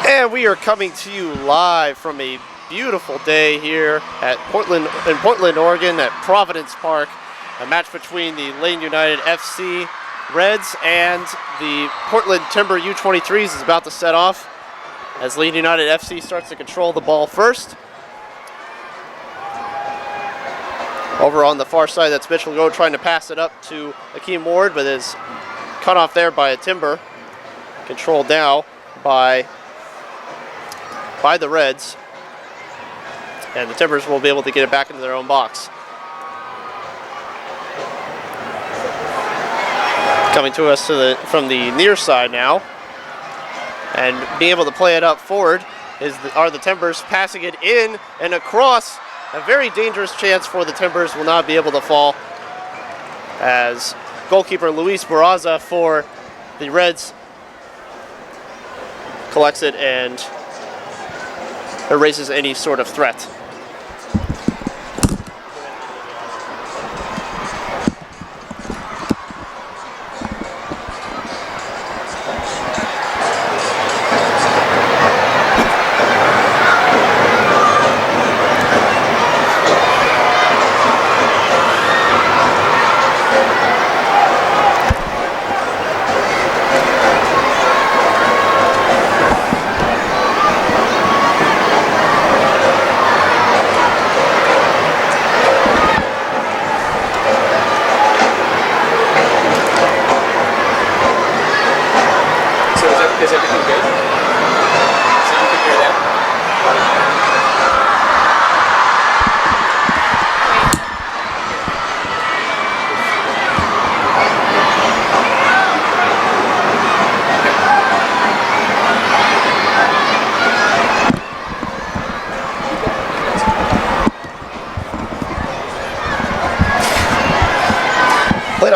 And we are coming to you live from a beautiful day here in Portland, Oregon at Providence Park. A match between the Lane United FC Reds and the Portland Timber U-23s is about to set off as Lane United FC starts to control the ball first. Over on the far side, that's Mitchell Go trying to pass it up to Akeem Ward, but is cut off there by a Timber. Controlled now by the Reds, and the Timbers will be able to get it back into their own box. Coming to us from the near side now, and being able to play it up forward are the Timbers, passing it in and across. A very dangerous chance for the Timbers, will not be able to fall as goalkeeper Luis Barazza for the Reds collects it and erases any sort of threat.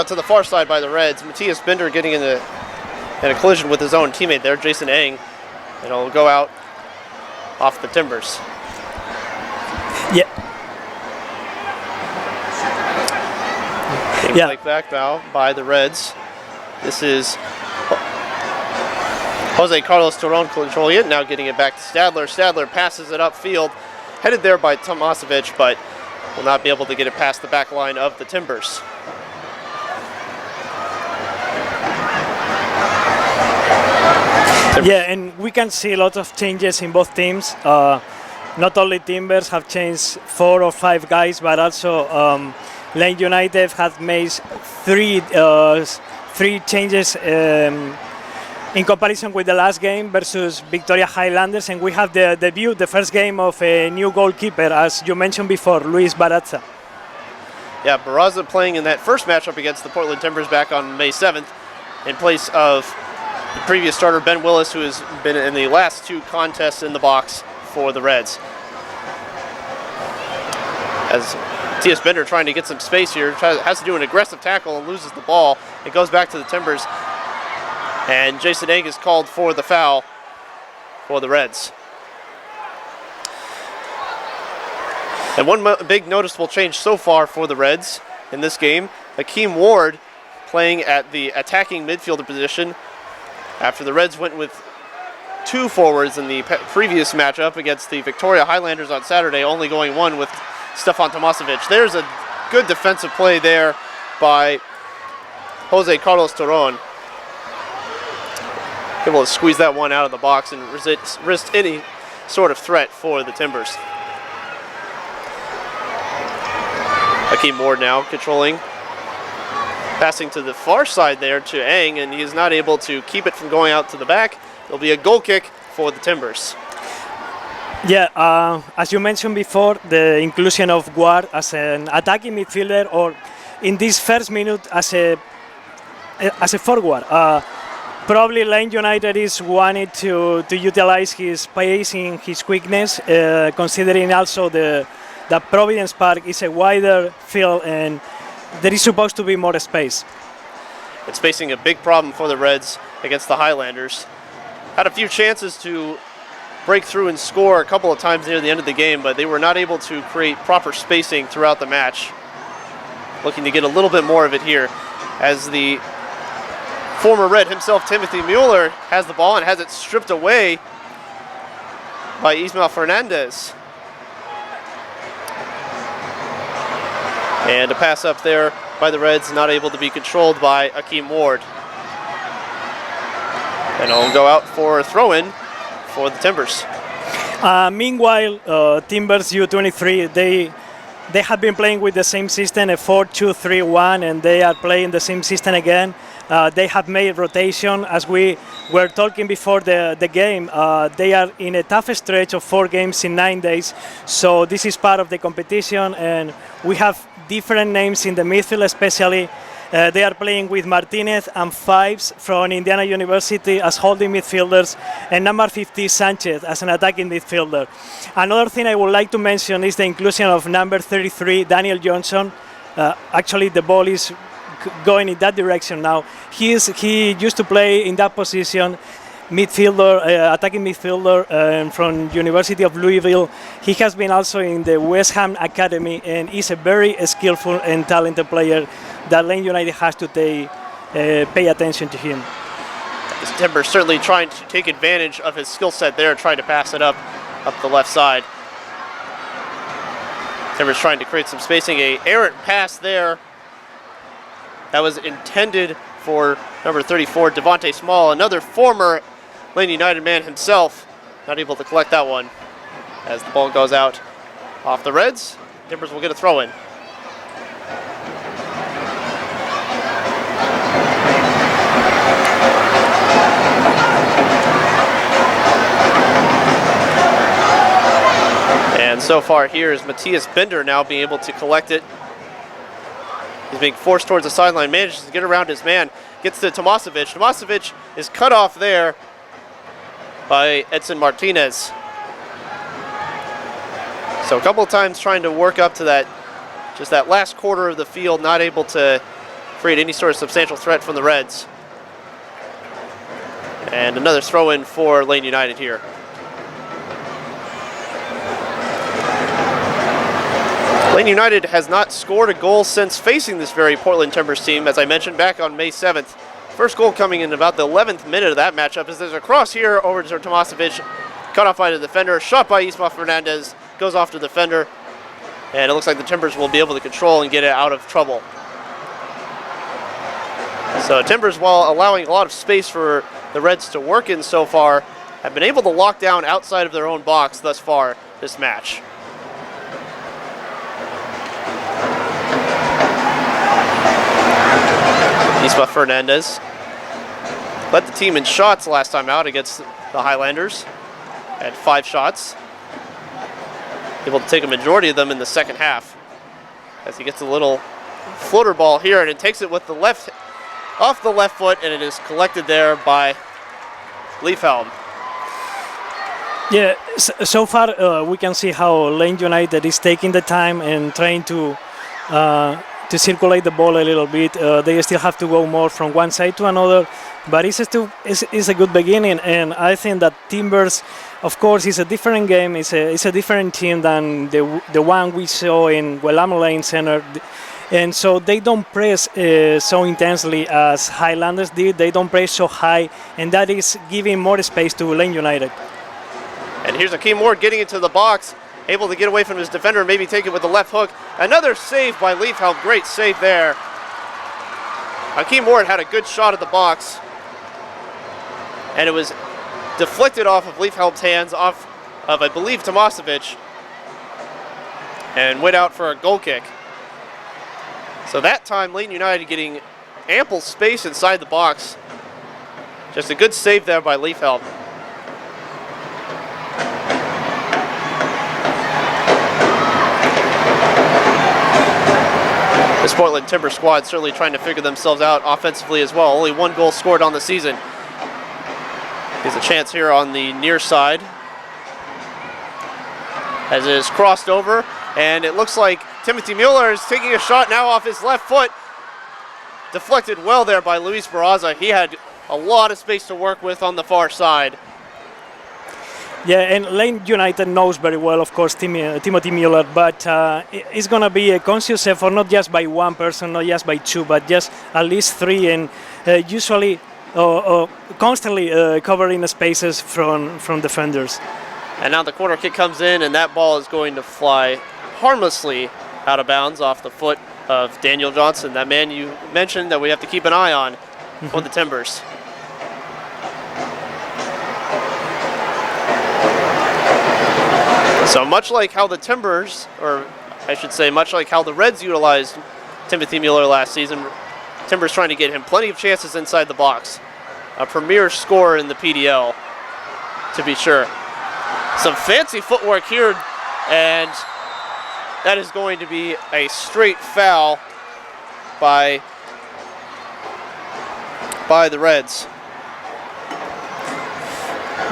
To the far side by the Reds. Matthias Binder getting in a collision with his own teammate there, Jason Eng, and it'll go out off the Timbers. Yeah. Like back bow by the Reds. This is Jose Carlos Terrón controlling it, now getting it back to Stadler. Stadler passes it upfield, headed there by Tomasevic, but will not be able to get it past the back line of the Timbers. Yeah, and we can see a lot of changes in both teams. Not only Timbers have changed 4 or 5 guys, but also Lane United have made three changes in comparison with the last game versus Victoria Highlanders, and we have the first game of a new goalkeeper, as you mentioned before, Luis Barazza. Yeah, Barazza playing in that first matchup against the Portland Timbers back on May 7th in place of the previous starter, Ben Willis, who has been in the last 2 contests in the box for the Reds. As Matthias Binder trying to get some space here, has to do an aggressive tackle and loses the ball. It goes back to the Timbers, and Jason Eng is called for the foul for the Reds. And one big noticeable change so far for the Reds in this game, Akeem Ward playing at the attacking midfielder position, after the Reds went with 2 forwards in the previous matchup against the Victoria Highlanders on Saturday, only going 1 with Stefan Tomasevic. There's a good defensive play there by Jose Carlos Terrón. Able to squeeze that one out of the box and resist any sort of threat for the Timbers. Akeem Ward now controlling. Passing to the far side there to Ang, and he is not able to keep it from going out to the back. There'll be a goal kick for the Timbers. Yeah, as you mentioned before, the inclusion of Ward as an attacking midfielder, or in this first minute as a forward. Probably Lane United is wanting to utilize his pacing, his quickness, considering also that Providence Park is a wider field and there is supposed to be more space. It's facing a big problem for the Reds against the Highlanders. Had a few chances to break through and score a couple of times near the end of the game, but they were not able to create proper spacing throughout the match. Looking to get a little bit more of it here as the former Red himself, Timothy Mueller, has the ball and has it stripped away by Isma Fernandez. And a pass up there by the Reds, not able to be controlled by Akeem Ward. And it'll go out for a throw-in for the Timbers. Meanwhile, Timbers U-23, they have been playing with the same system, a 4-2-3-1, and they are playing the same system again. They have made rotation. As we were talking before the game, they are in a tough stretch of 4 games in 9 days. So this is part of the competition, and we have different names in the midfield, especially. They are playing with Martinez and Fives from Indiana University as holding midfielders, and number 50 Sanchez as an attacking midfielder. Another thing I would like to mention is the inclusion of number 33 Daniel Johnson. Actually, the ball is going in that direction now. He used to play in that position, midfielder, attacking midfielder from University of Louisville. He has been also in the West Ham Academy and is a very skillful and talented player that Lane United has to pay attention to him. This Timbers certainly trying to take advantage of his skill set there, trying to pass it up the left side. Timbers trying to create some spacing, a errant pass there that was intended for number 34, Devonte Small, another former Lane United man himself, not able to collect that one. As the ball goes out off the Reds, Timbers will get a throw in. And so far here is Matthias Binder now being able to collect it. He's being forced towards the sideline, manages to get around his man, gets to Tomasevic. Tomasevic is cut off there by Edson Martinez. So a couple of times trying to work up to that, just that last quarter of the field, not able to create any sort of substantial threat from the Reds. And another throw in for Lane United here. Lane United has not scored a goal since facing this very Portland Timbers team, as I mentioned, back on May 7th. First goal coming in about the 11th minute of that matchup as there's a cross here over to Tomasevic, cut off by the defender, shot by Isma Fernandez, goes off to the defender, and it looks like the Timbers will be able to control and get it out of trouble. So Timbers, while allowing a lot of space for the Reds to work in so far, have been able to lock down outside of their own box thus far this match. Isma Fernandez led the team in shots last time out against the Highlanders. Had 5 shots. Able to take a majority of them in the second half. As he gets a little floater ball here, and it takes it with the left, off the left foot, and it is collected there by Leifhelm. Yeah, so far we can see how Lane United is taking the time and trying to circulate the ball a little bit. They still have to go more from one side to another, but it's a good beginning. And I think that Timbers, of course, is a different game. It's a different team than the one we saw in Wellam Lane Center. And so they don't press so intensely as Highlanders did. They don't press so high, and that is giving more space to Lane United. And here's Akeem Ward getting into the box, able to get away from his defender and maybe take it with the left hook. Another save by Leifhelm, great save there. Akeem Ward had a good shot at the box, and it was deflected off of Leifhelm's hands, off of, I believe, Tomasevic, and went out for a goal kick. So that time, Leighton United getting ample space inside the box. Just a good save there by Leifhelm. This Portland Timber squad certainly trying to figure themselves out offensively as well. Only 1 goal scored on the season. There's a chance here on the near side, as it is crossed over, and it looks like Timothy Mueller is taking a shot now off his left foot. Deflected well there by Luis Barazza. He had a lot of space to work with on the far side. Yeah, and Leighton United knows very well, of course, Timothy Mueller, but it's going to be a conscious effort, not just by one person, not just by two, but just at least 3, and usually constantly covering the spaces from defenders. And now the corner kick comes in, and that ball is going to fly harmlessly out of bounds off the foot of Daniel Johnson, that man you mentioned that we have to keep an eye on for the Timbers. So much like how the Timbers, or I should say much like how the Reds utilized Timothy Mueller last season, Timbers trying to get him plenty of chances inside the box. A premier scorer in the PDL, to be sure. Some fancy footwork here, and that is going to be a straight foul by the Reds.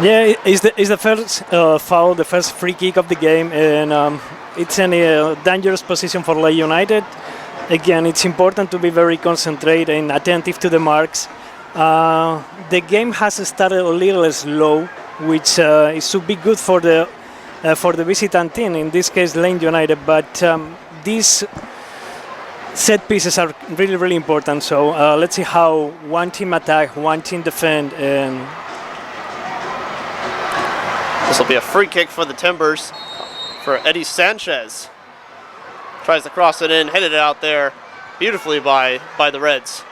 Yeah, it's the first foul, the first free kick of the game, and it's in a dangerous position for Leighton United. Again, it's important to be very concentrated and attentive to the marks. The game has started a little slow, which it should be good for the visitant team, in this case Leighton United, but these set pieces are really, really important. So let's see how one team attack, one team defend, and this will be a free kick for the Timbers for Eddie Sanchez. Tries to cross it in, headed it out there beautifully by the Reds.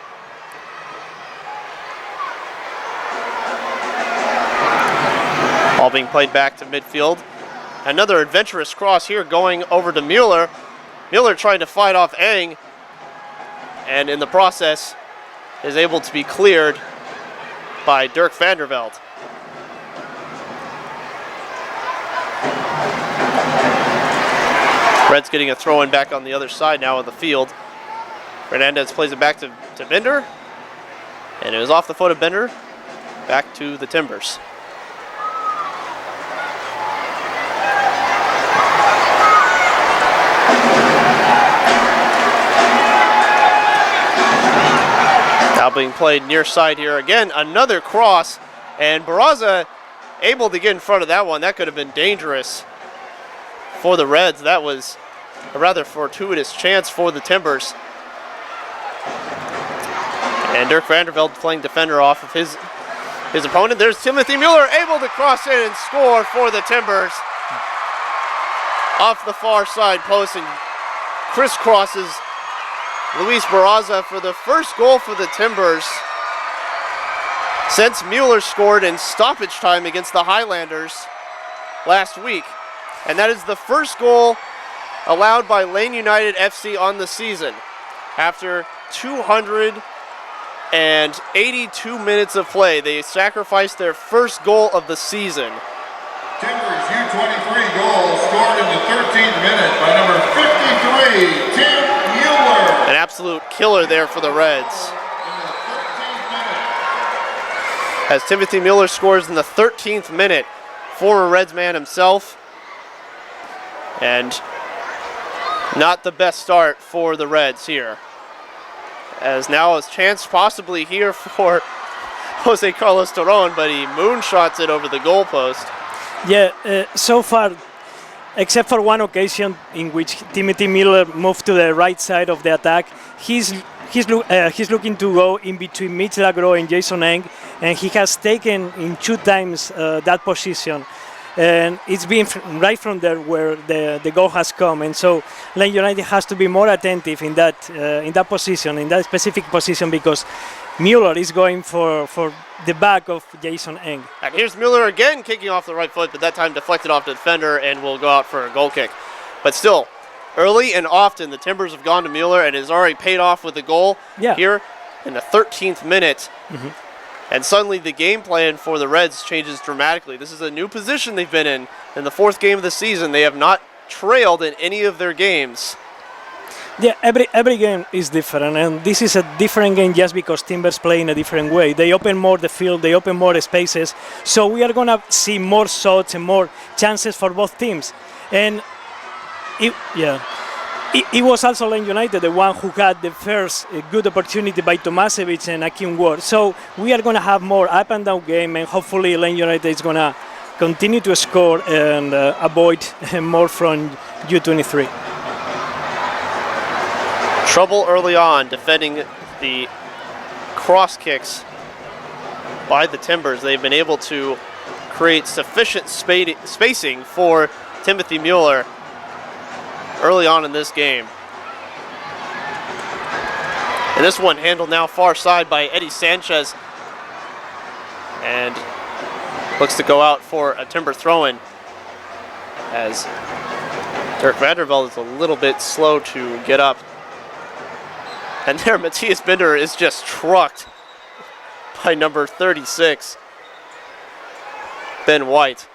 Ball being played back to midfield. Another adventurous cross here going over to Mueller. Mueller trying to fight off Eng, and in the process is able to be cleared by Dirk Vanderveld. Reds getting a throw in back on the other side now of the field. Fernandez plays it back to Binder, and it was off the foot of Binder, back to the Timbers. Now being played near side here again, another cross, and Barazza able to get in front of that one. That could have been dangerous for the Reds. That was a rather fortuitous chance for the Timbers. And Dirk Vanderveld playing defender off of his opponent. There's Timothy Mueller able to cross in and score for the Timbers. Off the far side post and crisscrosses Luis Barazza for the first goal for the Timbers since Mueller scored in stoppage time against the Highlanders last week. And that is the first goal allowed by Leighton United FC on the season after 282 minutes of play. They sacrificed their first goal of the season. Timbers U-23 goal scored in the 13th minute by number 53, Tim Mueller. An absolute killer there for the Reds. As Timothy Mueller scores in the 13th minute, former Reds man himself. And not the best start for the Reds here. As now a chance possibly here for Jose Carlos Terrón, but he moonshots it over the goalpost. yeah, so far, except for one occasion in which Timothy Mueller moved to the right side of the attack, he's looking to go in between Mitch Lagro and Jason Eng, and he has taken in 2 times that position. And it's been right from there where the goal has come, and so Leighton United has to be more attentive in that position, in that specific position, because Mueller is going for the back of Jason Eng. And here's Mueller again kicking off the right foot, but that time deflected off the defender and will go out for a goal kick. But still, early and often the Timbers have gone to Mueller and it has already paid off with the goal here in the 13th minute. And suddenly the game plan for the Reds changes dramatically. This is a new position they've been in. In the 4th game of the season, they have not trailed in any of their games. Yeah, every game is different, and this is a different game just because Timbers play in a different way. They open more the field, they open more spaces, so we are going to see more shots and more chances for both teams. And it was also Lane United, the one who had the first good opportunity by Tomasevic and Akeem Ward. So we are going to have more up and down game, and hopefully Lane United is going to continue to score and avoid more from U-23. Trouble early on defending the cross kicks by the Timbers. They've been able to create sufficient spacing for Timothy Mueller early on in this game. And this one handled now far side by Eddie Sanchez. And looks to go out for a Timber throw-in as Dirk Vandervelde is a little bit slow to get up. And there, Matthias Binder is just trucked by number 36, Ben White.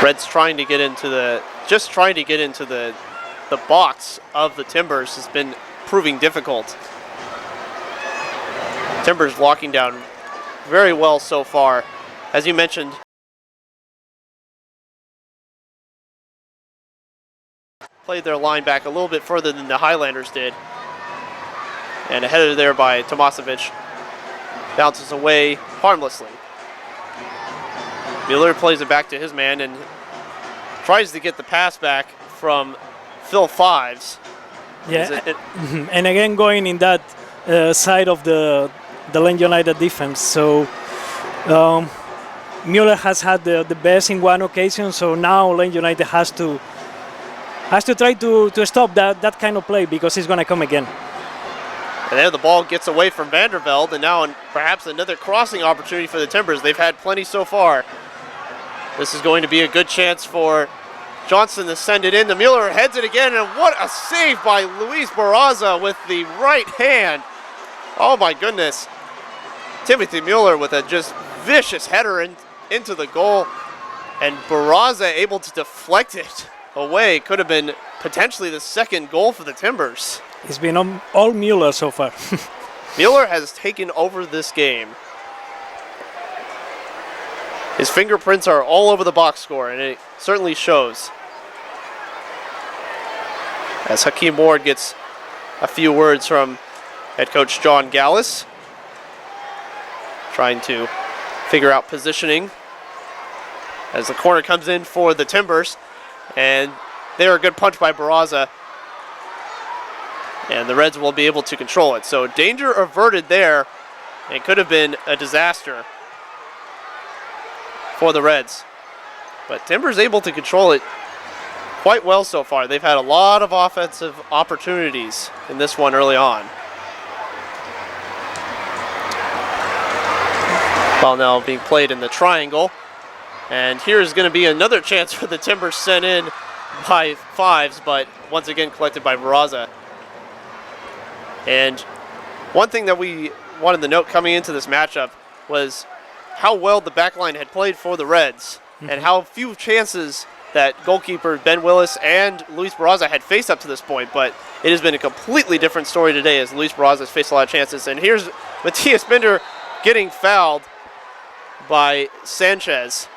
Reds trying to get into the box of the Timbers has been proving difficult. Timbers locking down very well so far. As you mentioned, played their line back a little bit further than the Highlanders did. And headed there by Tomasevic. Bounces away harmlessly. Mueller plays it back to his man and tries to get the pass back from Phil Fives. Yeah, and again going in that side of the Lane United defense. So Mueller has had the best in one occasion, so now Lane United has to try to stop that kind of play because it's going to come again. And there the ball gets away from Vandervelde, and now perhaps another crossing opportunity for the Timbers. They've had plenty so far. This is going to be a good chance for Johnson to send it in. The Mueller heads it again, and what a save by Luis Barazza with the right hand. Oh my goodness. Timothy Mueller with a just vicious header into the goal, and Barazza able to deflect it away. Could have been potentially the second goal for the Timbers. It's been all Mueller so far. Mueller has taken over this game. His fingerprints are all over the box score, and it certainly shows. As Akeem Ward gets a few words from head coach John Gallus, trying to figure out positioning as the corner comes in for the Timbers, and there a good punch by Barazza, and the Reds will be able to control it. So danger averted there. It could have been a disaster for the Reds, but Timbers able to control it quite well so far. They've had a lot of offensive opportunities in this one early on. Ball now being played in the triangle, and here's going to be another chance for the Timbers sent in by Fives, but once again collected by Barazza. And one thing that we wanted to note coming into this matchup was how well the backline had played for the Reds, and how few chances that goalkeeper Ben Willis and Luis Barazza had faced up to this point. But it has been a completely different story today as Luis Barazza has faced a lot of chances. And here's Matthias Binder getting fouled by Sanchez.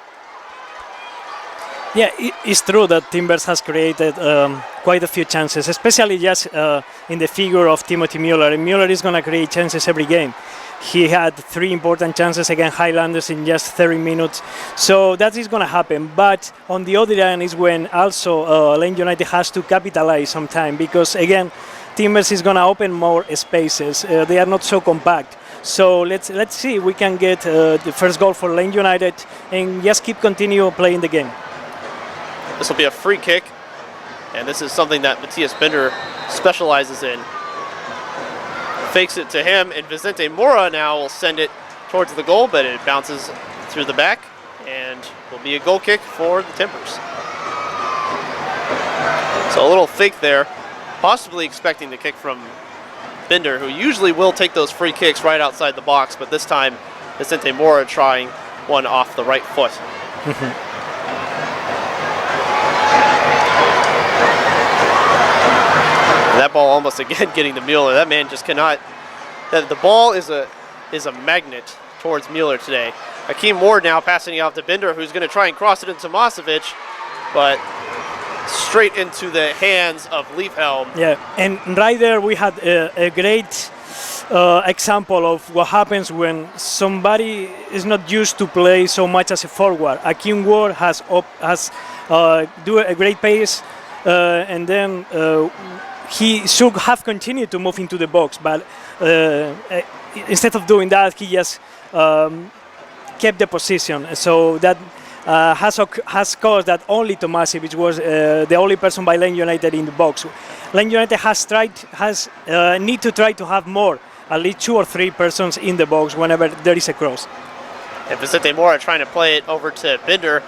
Yeah, it's true that Timbers has created quite a few chances, especially just in the figure of Timothy Mueller. And Mueller is going to create chances every game. He had 3 important chances against Highlanders in just 30 minutes. So that is going to happen. But on the other end is when also Lane United has to capitalize sometime, because again, Timbers is going to open more spaces. They are not so compact. So let's see if we can get the first goal for Lane United and just continue playing the game. This will be a free kick, and this is something that Matthias Binder specializes in. Fakes it to him, and Vicente Mora now will send it towards the goal, but it bounces through the back, and will be a goal kick for the Timbers. So a little fake there, possibly expecting the kick from Binder, who usually will take those free kicks right outside the box, but this time Vicente Mora trying one off the right foot. That ball almost again getting to Mueller. That man just cannot. The ball is a magnet towards Mueller today. Akeem Ward now passing it off to Binder, who's going to try and cross it into Tomasevic, but straight into the hands of Leifhelm. Yeah, and right there we had a great example of what happens when somebody is not used to play so much as a forward. Akeem Ward has do a great pace, and then he should have continued to move into the box, but instead of doing that, he just kept the position. So that has caused that only Tomasevic was the only person by Lane United in the box. Lane United need to try to have more, at least 2 or 3 persons in the box whenever there is a cross. And Vicente Mora trying to play it over to Binder,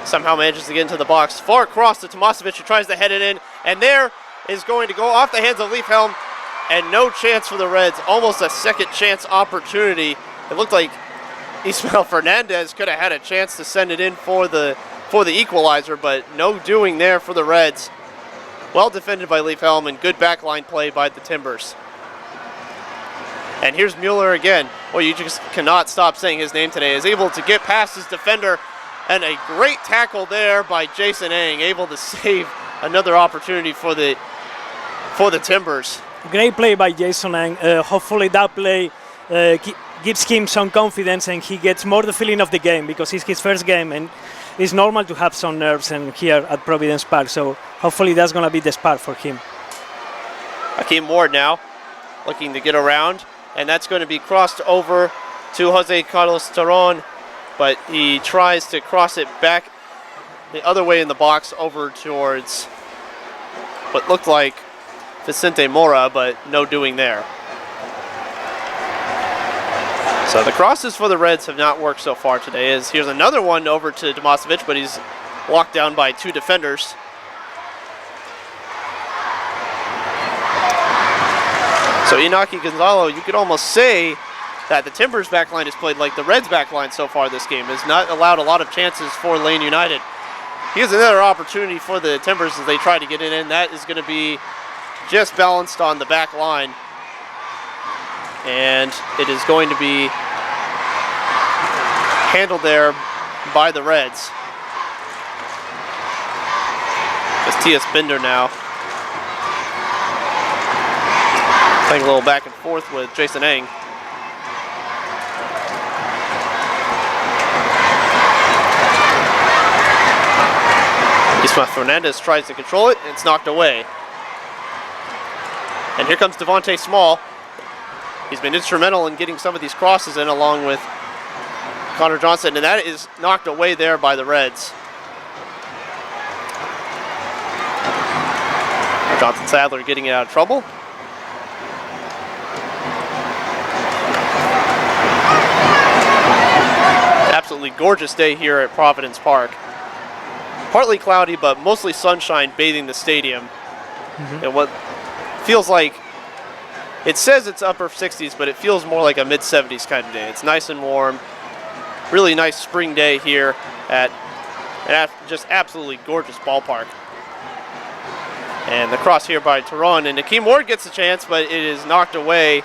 somehow manages to get into the box. Far across to Tomasevic, who tries to head it in, and there is going to go off the hands of Leifhelm, and no chance for the Reds. Almost a second chance opportunity. It looked like Isma Fernandez could have had a chance to send it in for the equalizer, but no doing there for the Reds. Well defended by Leifhelm, and good backline play by the Timbers. And here's Mueller again. Well, you just cannot stop saying his name today. Is able to get past his defender, and a great tackle there by Jason Ang, able to save another opportunity for the Timbers. Great play by Jason Ang. Hopefully that play gives him some confidence, and he gets more the feeling of the game, because it's his first game and it's normal to have some nerves and here at Providence Park. So hopefully that's going to be the spark for him. Akeem Ward now looking to get around, and that's going to be crossed over to Jose Carlos Terrón, but he tries to cross it back the other way in the box over towards what looked like Vicente Mora, but no doing there. So the crosses for the Reds have not worked so far today. Here's another one over to Tomasevic, but he's locked down by 2 defenders. So Inaki Gonzalo, you could almost say that the Timbers backline has played like the Reds backline so far this game, has not allowed a lot of chances for Lane United. Here's another opportunity for the Timbers as they try to get it in. That is going to be just balanced on the back line. And it is going to be handled there by the Reds. Matthias Binder now playing a little back and forth with Jason Ang. Isma Fernandez tries to control it, and it's knocked away. And here comes Devonte Small. He's been instrumental in getting some of these crosses in along with Connor Johnson, and that is knocked away there by the Reds. Jonathan Sadler getting it out of trouble. Absolutely gorgeous day here at Providence Park. Partly cloudy, but mostly sunshine bathing the stadium. And what feels like, it says it's upper 60s, but it feels more like a mid-70s kind of day. It's nice and warm. Really nice spring day here at an just absolutely gorgeous ballpark. And the cross here by Terrón, and Akeem Ward gets a chance, but it is knocked away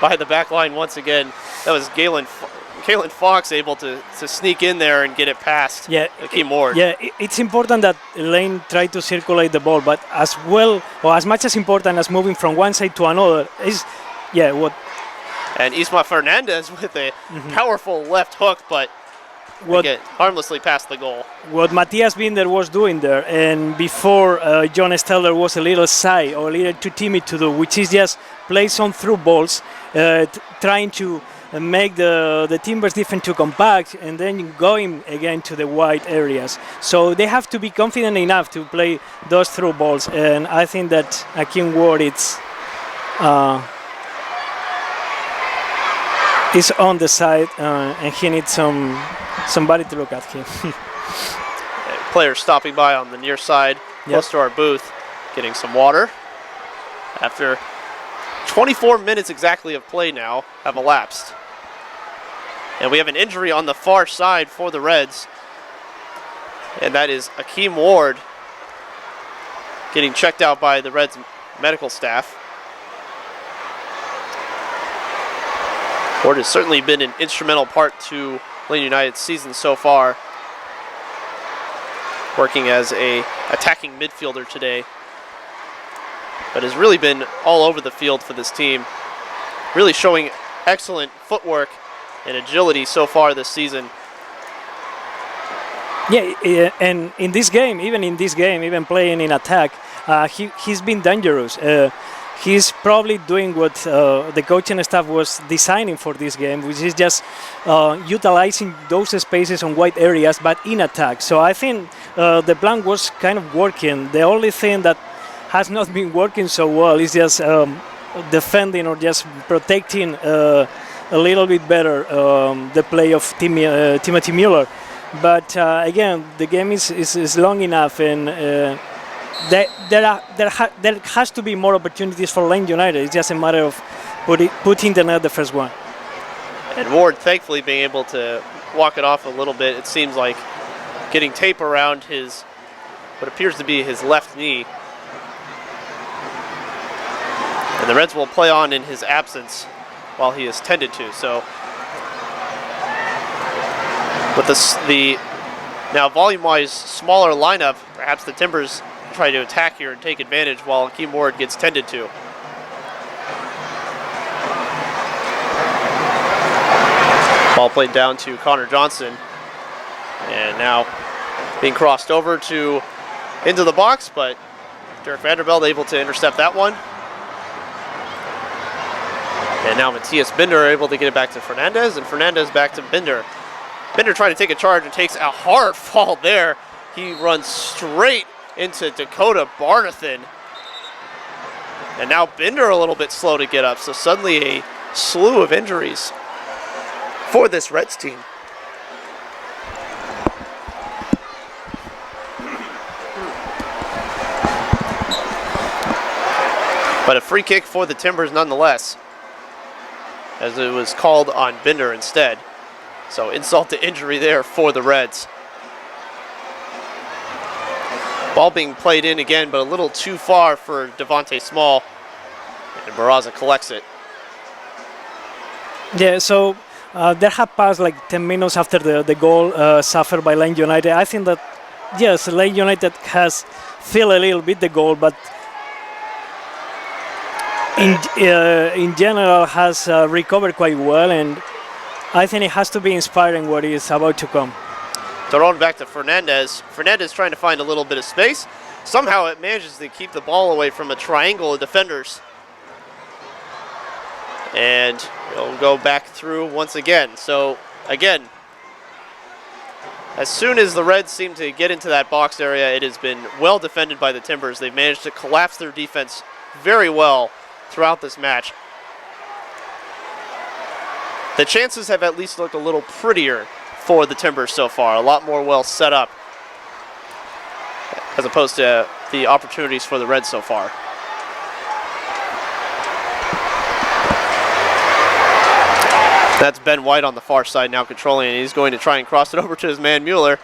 by the back line once again. That was Kalen Fox able to sneak in there and get it past Akeem Ward. Yeah, it's important that Lane tried to circulate the ball, but as well, or as much as important as moving from one side to another is, what. And Isma Fernandez with a powerful left hook, but get harmlessly past the goal. What Matthias Binder was doing there, and before John Steller was a little shy or a little too timid to do, which is just play some through balls, trying to make the Timbers defense too compact and then going again to the wide areas. So they have to be confident enough to play those through balls, and I think that Akeem Ward is on the side, and he needs somebody to look at him. Players stopping by on the near side, close to our booth, getting some water. After 24 minutes exactly of play now have elapsed. And we have an injury on the far side for the Reds. And that is Akeem Ward getting checked out by the Reds medical staff. Ward has certainly been an instrumental part to Lane United's season so far, working as a attacking midfielder today, but has really been all over the field for this team, really showing excellent footwork and agility so far this season. Yeah, and in this game, even playing in attack, he's been dangerous. He's probably doing what the coaching staff was designing for this game, which is just utilizing those spaces on wide areas, but in attack. So I think the plan was kind of working. The only thing that has not been working so well is just defending or just protecting a little bit better the play of Timothy Mueller. But again, the game is long enough, and there has to be more opportunities for Lane United. It's just a matter of putting the net the first one. And Ward thankfully being able to walk it off a little bit. It seems like getting tape around what appears to be his left knee. And the Reds will play on in his absence while he is tended to. So with the now volume-wise smaller lineup, perhaps the Timbers try to attack here and take advantage while Akeem Ward gets tended to. Ball played down to Connor Johnson, and now being crossed over into the box, but Derek Vanderbilt able to intercept that one. And now Matthias Binder able to get it back to Fernandez, and Fernandez back to Binder. Binder trying to take a charge and takes a hard fall there. He runs straight into Dakota Barnathan. And now Binder a little bit slow to get up, so suddenly a slew of injuries for this Reds team. But a free kick for the Timbers nonetheless, as it was called on Binder instead. So insult to injury there for the Reds. Ball being played in again, but a little too far for Devonte Small. And Barazza collects it. Yeah, so there have passed like 10 minutes after the goal suffered by Lane United. I think that, yes, Lane United has filled a little bit the goal, but in general has recovered quite well, and I think it has to be inspiring what is about to come. Terrón back to Fernandez. Fernandez trying to find a little bit of space. Somehow it manages to keep the ball away from a triangle of defenders. And it'll go back through once again. So again, as soon as the Reds seem to get into that box area, it has been well defended by the Timbers. They've managed to collapse their defense very well throughout this match. The chances have at least looked a little prettier for the Timbers so far, a lot more well set up as opposed to the opportunities for the Reds so far. That's Ben White on the far side now controlling, and he's going to try and cross it over to his man Mueller.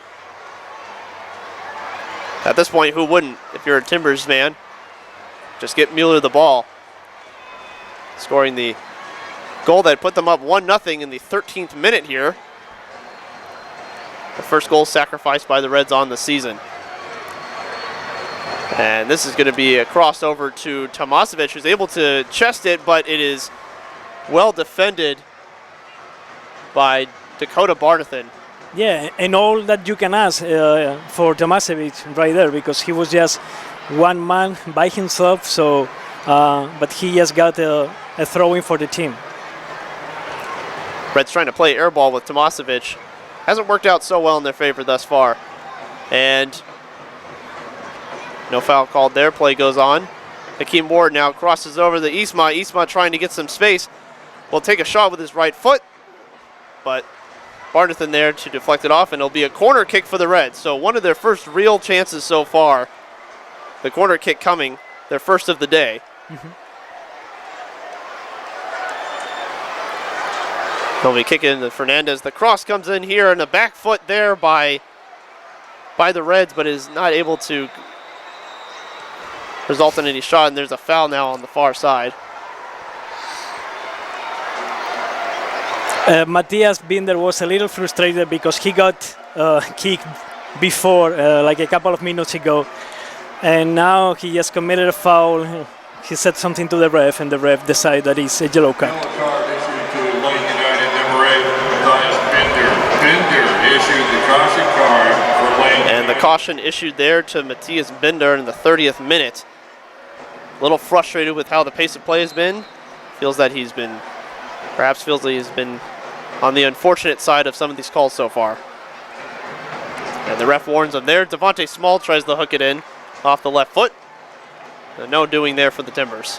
At this point, who wouldn't if you're a Timbers man? Just get Mueller the ball. Scoring the goal that put them up 1-0 in the 13th minute here. The first goal sacrificed by the Reds on the season. And this is going to be a crossover to Tomasevic, who's able to chest it, but it is well defended by Dakota Barnathan. Yeah, and all that you can ask for Tomasevic right there, because he was just one man by himself, so but he just got a throw-in for the team. Reds trying to play air ball with Tomasevic. Hasn't worked out so well in their favor thus far. And no foul called there. Play goes on. Akeem Ward now crosses over the Isma. Isma trying to get some space. Will take a shot with his right foot. But Barnathan there to deflect it off, and it'll be a corner kick for the Reds. So one of their first real chances so far. The corner kick coming, their first of the day. They'll be kicking to Fernandez. The cross comes in here, and a back foot there by the Reds, but is not able to result in any shot, and there's a foul now on the far side. Matthias Binder was a little frustrated because he got kicked before, like a couple of minutes ago, and now he just committed a foul. He said something to the ref, and the ref decided that it's a yellow card. Yellow card issued to Lane United number 8, Matthias Binder. Binder issued the caution card for Lane And the caution issued there to Matthias Binder in the 30th minute. A little frustrated with how the pace of play has been. Feels that he's been on the unfortunate side of some of these calls so far. And the ref warns him there. Devonte Small tries to hook it in off the left foot. No doing there for the Timbers.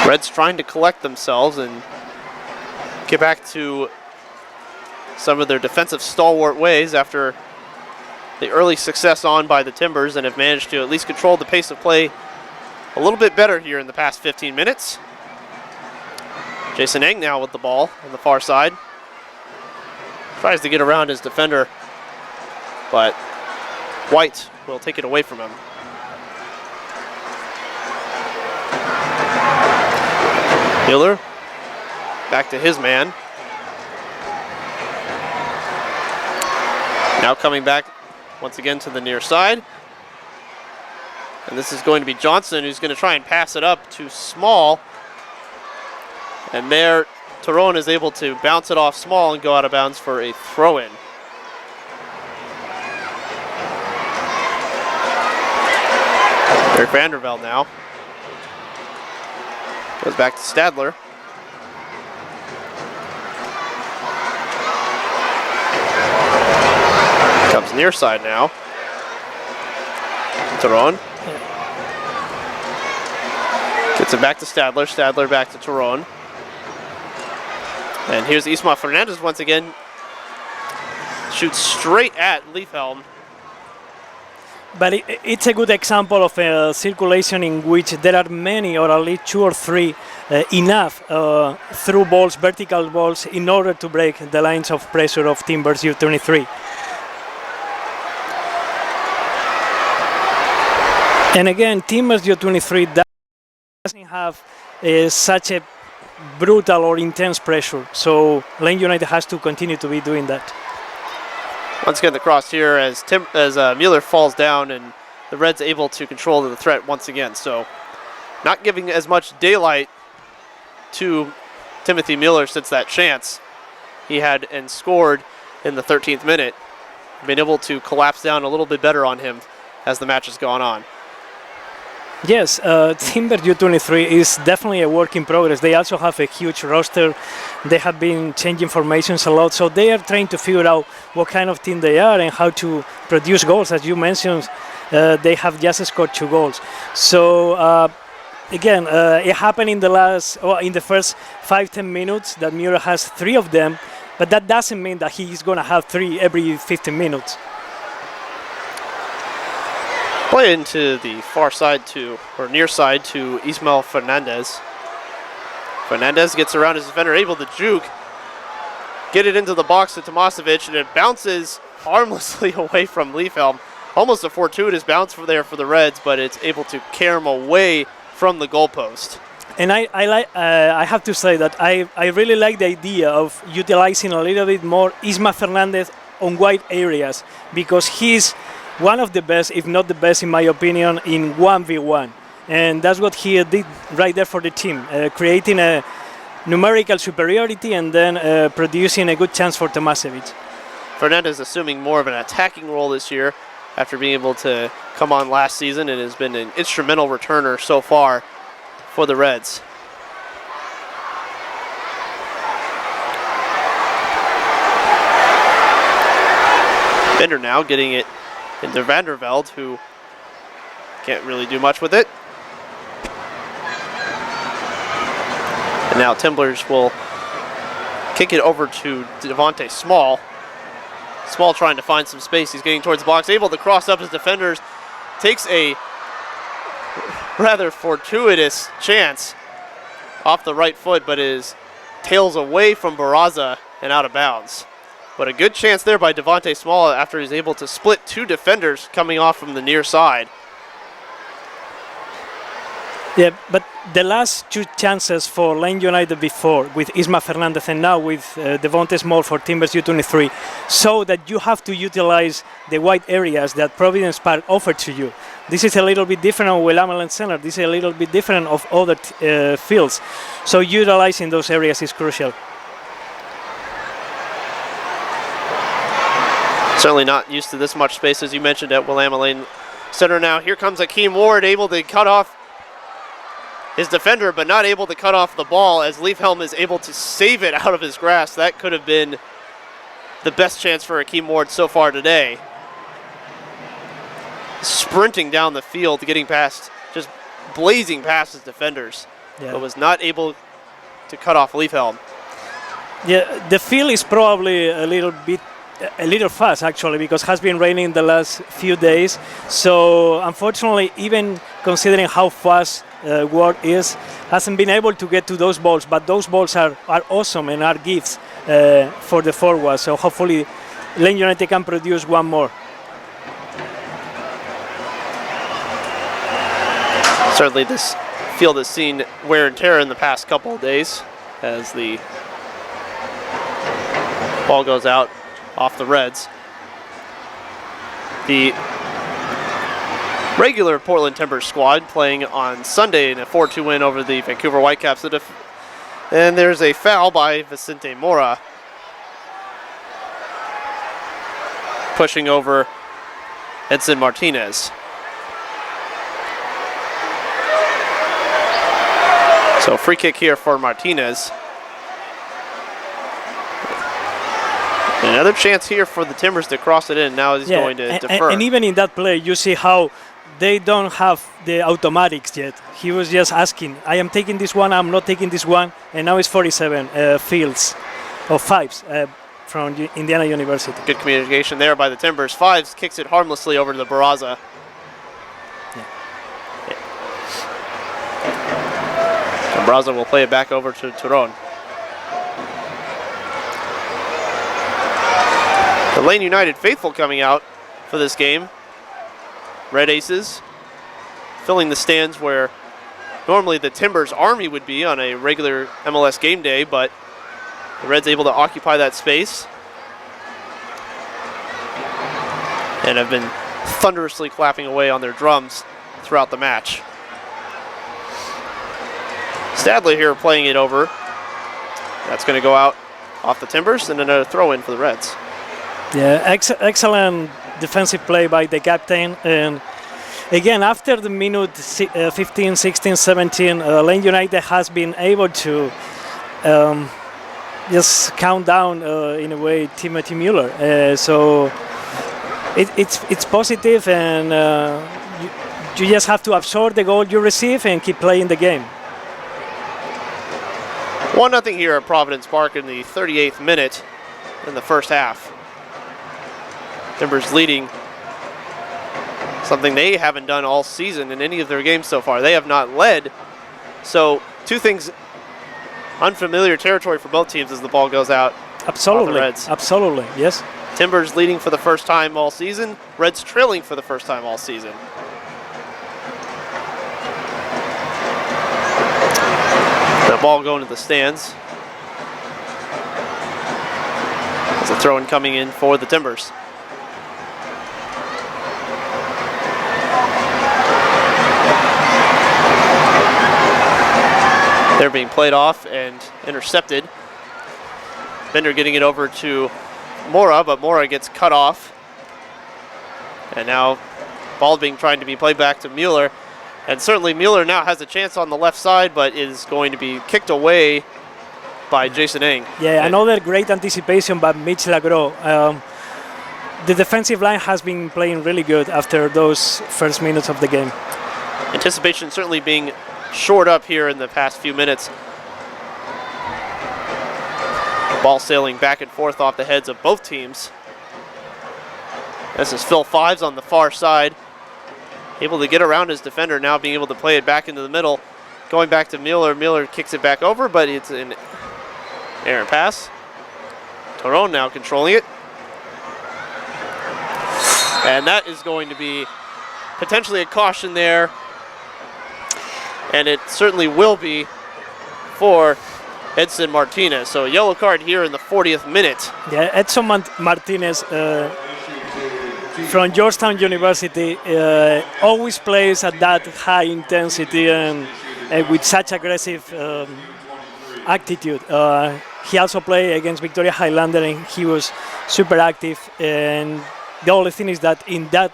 Reds trying to collect themselves and get back to some of their defensive stalwart ways after the early success on by the Timbers, and have managed to at least control the pace of play a little bit better here in the past 15 minutes. Jason Eng now with the ball on the far side. Tries to get around his defender, but White will take it away from him. Mueller back to his man. Now coming back once again to the near side. And this is going to be Johnson, who's going to try and pass it up to Small. And there, Terrón is able to bounce it off Small and go out of bounds for a throw-in. Eric Vandervelde now. Goes back to Stadler. Comes near side now. Terrón. Gets it back to Stadler. Stadler back to Terrón. And here's Isma Fernandez once again. Shoots straight at Leifhelm. But it's a good example of a circulation in which there are many, or at least 2 or 3, enough through balls, vertical balls, in order to break the lines of pressure of Timbers U-23. And again, Timbers U-23 doesn't have such a brutal or intense pressure, so Lane United has to continue to be doing that. Once again, the cross here as Mueller falls down, and the Reds able to control the threat once again. So not giving as much daylight to Timothy Mueller since that chance he had and scored in the 13th minute. Been able to collapse down a little bit better on him as the match has gone on. Yes, Timbers U-23 is definitely a work in progress. They also have a huge roster. They have been changing formations a lot, so they are trying to figure out what kind of team they are and how to produce goals. As you mentioned, they have just scored 2 goals. So again, it happened in the first 5-10 minutes that Mueller has 3 of them, but that doesn't mean that he's going to have 3 every 15 minutes. Play into the far side or near side to Isma Fernandez. Fernandez gets around his defender, able to juke, get it into the box to Tomasevic, and it bounces harmlessly away from Leifhelm. Almost a fortuitous bounce there for the Reds, but it's able to carry him away from the goalpost. And I have to say that I really like the idea of utilizing a little bit more Isma Fernandez on wide areas, because he's one of the best, if not the best in my opinion, in 1v1. And that's what he did right there for the team, creating a numerical superiority and then producing a good chance for Tomasevic. Fernandez assuming more of an attacking role this year after being able to come on last season, and has been an instrumental returner so far for the Reds. Binder now getting it into Vanderveld, who can't really do much with it. And now Timbers will kick it over to Devonte Small. Small trying to find some space. He's getting towards the box, able to cross up his defenders. Takes a rather fortuitous chance off the right foot, but is tails away from Barazza and out of bounds. But a good chance there by Devonte Small after he's able to split two defenders coming off from the near side. Yeah, but the last two chances for Lane United before, with Isma Fernandez and now with Devonte Small for Timbers U23, so that you have to utilize the wide areas that Providence Park offered to you. This is a little bit different on Willamette Center. This is a little bit different of other fields. So utilizing those areas is crucial. Certainly not used to this much space, as you mentioned, at Willamette Center now. Here comes Akeem Ward, able to cut off his defender, but not able to cut off the ball as Leifhelm is able to save it out of his grasp. That could have been the best chance for Akeem Ward so far today. Sprinting down the field, getting past, just blazing past his defenders, but was not able to cut off Leifhelm. Yeah, the field is probably a little fast actually, because it has been raining the last few days. So unfortunately, even considering how fast Ward hasn't been able to get to those balls, but those balls are awesome and are gifts for the forward. So hopefully Lane United can produce one more. Certainly this field has seen wear and tear in the past couple of days as the ball goes out off the Reds. The regular Portland Timbers squad playing on Sunday in a 4-2 win over the Vancouver Whitecaps. And there's a foul by Vicente Mora, pushing over Edson Martinez. So free kick here for Martinez. Another chance here for the Timbers to cross it in. Now he's going to defer. And even in that play, you see how they don't have the automatics yet. He was just asking, I am taking this one, I'm not taking this one. And now it's 47 fields or fives from Indiana University. Good communication there by the Timbers. Fives kicks it harmlessly over to the Barazza. Barazza will play it back over to Terrón. The Lane United faithful coming out for this game. Red Aces filling the stands where normally the Timbers Army would be on a regular MLS game day, but the Reds able to occupy that space and have been thunderously clapping away on their drums throughout the match. Stadley here playing it over. That's going to go out off the Timbers and another throw in for the Reds. Yeah, excellent defensive play by the captain. And again, after the minute 15, 16, 17, Lane United has been able to just count down, in a way, Timothy Mueller. So it's positive, and you just have to absorb the goal you receive and keep playing the game. 1-0 here at Providence Park in the 38th minute in the first half. Timbers leading, something they haven't done all season in any of their games so far. They have not led. So two things, unfamiliar territory for both teams as the ball goes out. Absolutely, the Reds. Absolutely, yes. Timbers leading for the first time all season. Reds trailing for the first time all season. The ball going to the stands. There's a throw-in coming in for the Timbers. They're being played off and intercepted. Binder getting it over to Mora, but Mora gets cut off. And now ball being trying to be played back to Mueller. And certainly Mueller now has a chance on the left side, but is going to be kicked away by Jason Eng. Yeah, another great anticipation by Mitch Lagro. The defensive line has been playing really good after those first minutes of the game. Anticipation certainly being shored up here in the past few minutes. Ball sailing back and forth off the heads of both teams. This is Phil Fives on the far side. Able to get around his defender, now being able to play it back into the middle. Going back to Mueller. Mueller kicks it back over, but it's an errant pass. Terrón now controlling it. And that is going to be potentially a caution there. And it certainly will be for Edson Martinez. So a yellow card here in the 40th minute. Yeah, Edson Martinez from Georgetown University always plays at that high intensity and with such aggressive attitude. He also played against Victoria Highlander and he was super active. And the only thing is that in that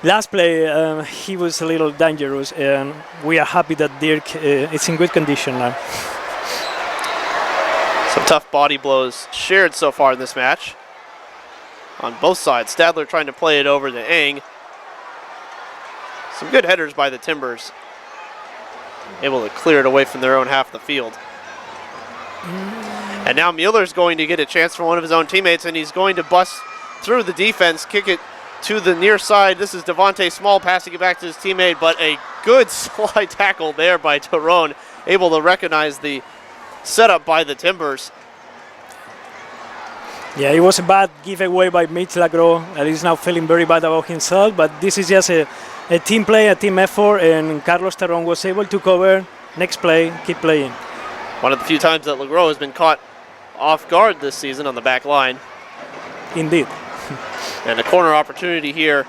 last play, he was a little dangerous, and we are happy that Dirk is in good condition now. Some tough body blows shared so far in this match on both sides. Stadler trying to play it over to Eng. Some good headers by the Timbers. Able to clear it away from their own half of the field. And now Mueller's going to get a chance for one of his own teammates, and he's going to bust through the defense, kick it to the near side. This is Devonte Small passing it back to his teammate, but a good slide tackle there by Terrón, able to recognize the setup by the Timbers. Yeah, it was a bad giveaway by Mitch Lagro, and he's now feeling very bad about himself, but this is just a team play, a team effort, and Carlos Terrón was able to cover. Next play, keep playing. One of the few times that Lagro has been caught off guard this season on the back line. Indeed. And a corner opportunity here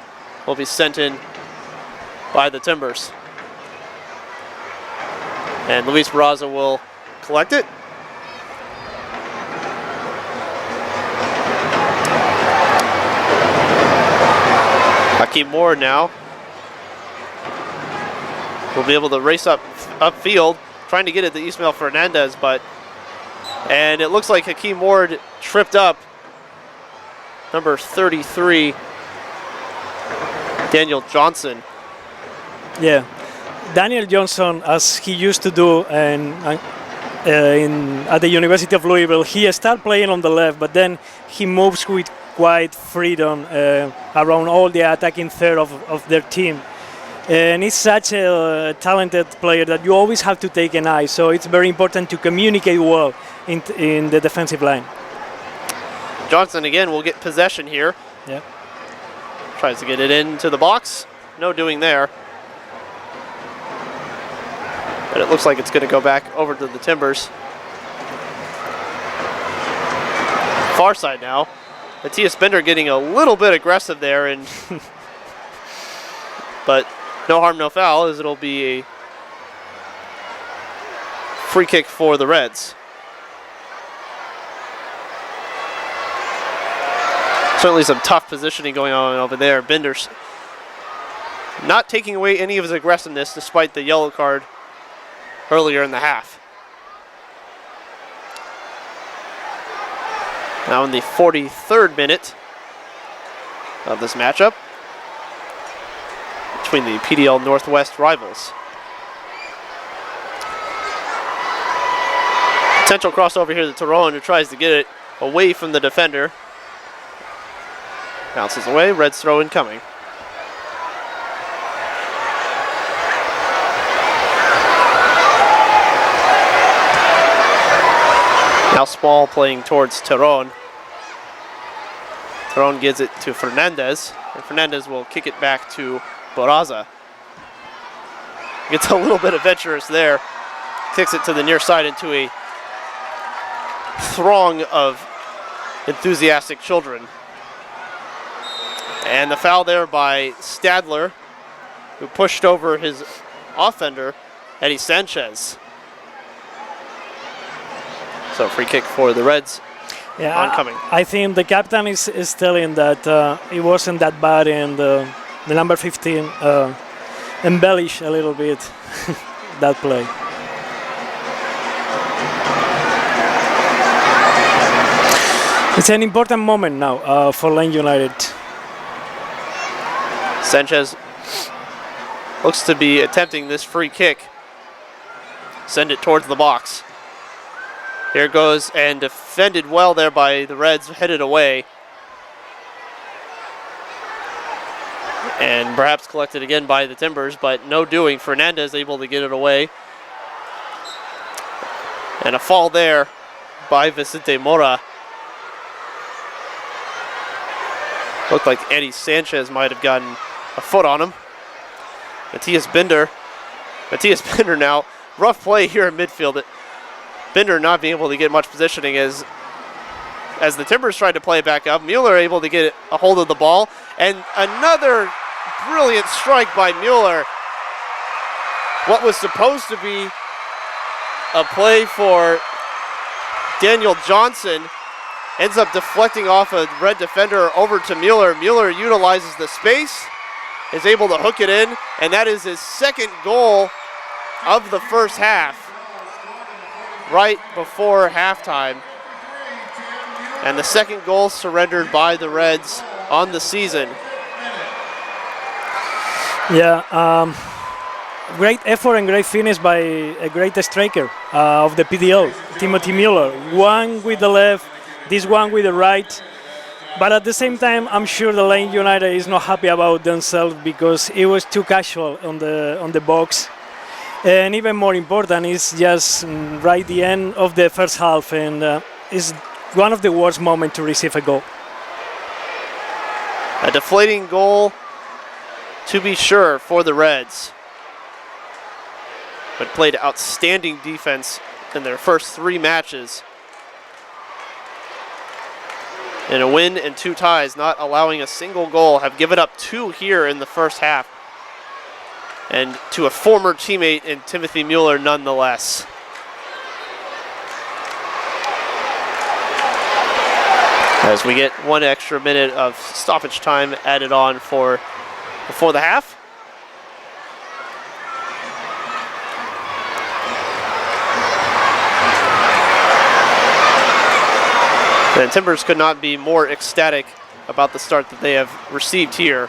will be sent in by the Timbers. And Luis Barazza will collect it. Akeem Ward now will be able to race upfield, trying to get it to Isma Fernandez, and it looks like Akeem Ward tripped up number 33, Daniel Johnson. Yeah, Daniel Johnson, as he used to do at the University of Louisville, he started playing on the left, but then he moves with quite freedom around all the attacking third of their team. And he's such a talented player that you always have to take an eye, so it's very important to communicate well in the defensive line. Johnson again will get possession here. Yeah. Tries to get it into the box. No doing there. But it looks like it's going to go back over to the Timbers. Far side now. Matthias Binder getting a little bit aggressive there, and but no harm, no foul, as it'll be a free kick for the Reds. Certainly some tough positioning going on over there. Binder's not taking away any of his aggressiveness despite the yellow card earlier in the half. Now in the 43rd minute of this matchup between the PDL Northwest rivals. Potential crossover here to Terrón, who tries to get it away from the defender. Bounces away, Reds throw incoming. Now Small playing towards Terrón. Terrón gives it to Fernandez, and Fernandez will kick it back to Barazza. Gets a little bit adventurous there. Kicks it to the near side into a throng of enthusiastic children. And the foul there by Stadler, who pushed over his offender, Eddie Sanchez. So free kick for the Reds. Yeah, oncoming. I think the captain is telling that it wasn't that bad, and the number 15 embellish a little bit that play. It's an important moment now for Lane United. Sanchez looks to be attempting this free kick. Send it towards the box. Here it goes, and defended well there by the Reds, headed away. And perhaps collected again by the Timbers, but no doing. Fernandez able to get it away. And a fall there by Vicente Mora. Looked like Eddie Sanchez might have gotten a foot on him. Matthias Binder now. Rough play here in midfield. Binder not being able to get much positioning as the Timbers tried to play it back up. Mueller able to get a hold of the ball. And another brilliant strike by Mueller. What was supposed to be a play for Daniel Johnson ends up deflecting off a Red defender over to Mueller. Mueller utilizes the space, is able to hook it in, and that is his second goal of the first half, right before halftime. And the second goal surrendered by the Reds on the season. Yeah, great effort and great finish by a great striker of the PDO, Timothy Mueller. One with the left, this one with the right. But at the same time, I'm sure the Lane United is not happy about themselves because it was too casual on the box. And even more important is just right the end of the first half, and it's one of the worst moments to receive a goal. A deflating goal, to be sure, for the Reds, but played outstanding defense in their first 3 matches. In a win and 2 ties, not allowing a single goal, have given up 2 here in the first half. And to a former teammate in Timothy Mueller nonetheless. As we get 1 extra minute of stoppage time added on for before the half. The Timbers could not be more ecstatic about the start that they have received here.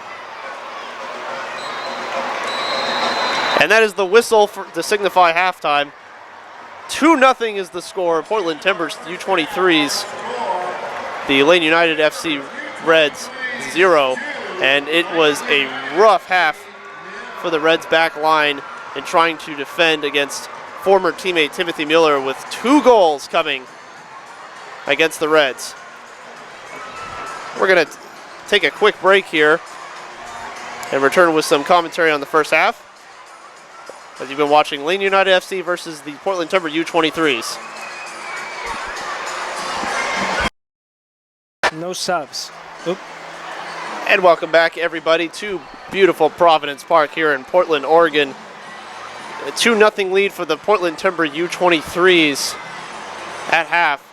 And that is the whistle to signify halftime. 2-0 is the score. Portland Timbers U23s. The Lane United FC Reds 0. And it was a rough half for the Reds back line in trying to defend against former teammate Timothy Mueller, with 2 goals coming against the Reds. We're going to take a quick break here and return with some commentary on the first half, as you've been watching Lane United FC versus the Portland Timber U23s. No subs. Oop. And welcome back, everybody, to beautiful Providence Park here in Portland, Oregon. A 2-0 lead for the Portland Timber U23s at half.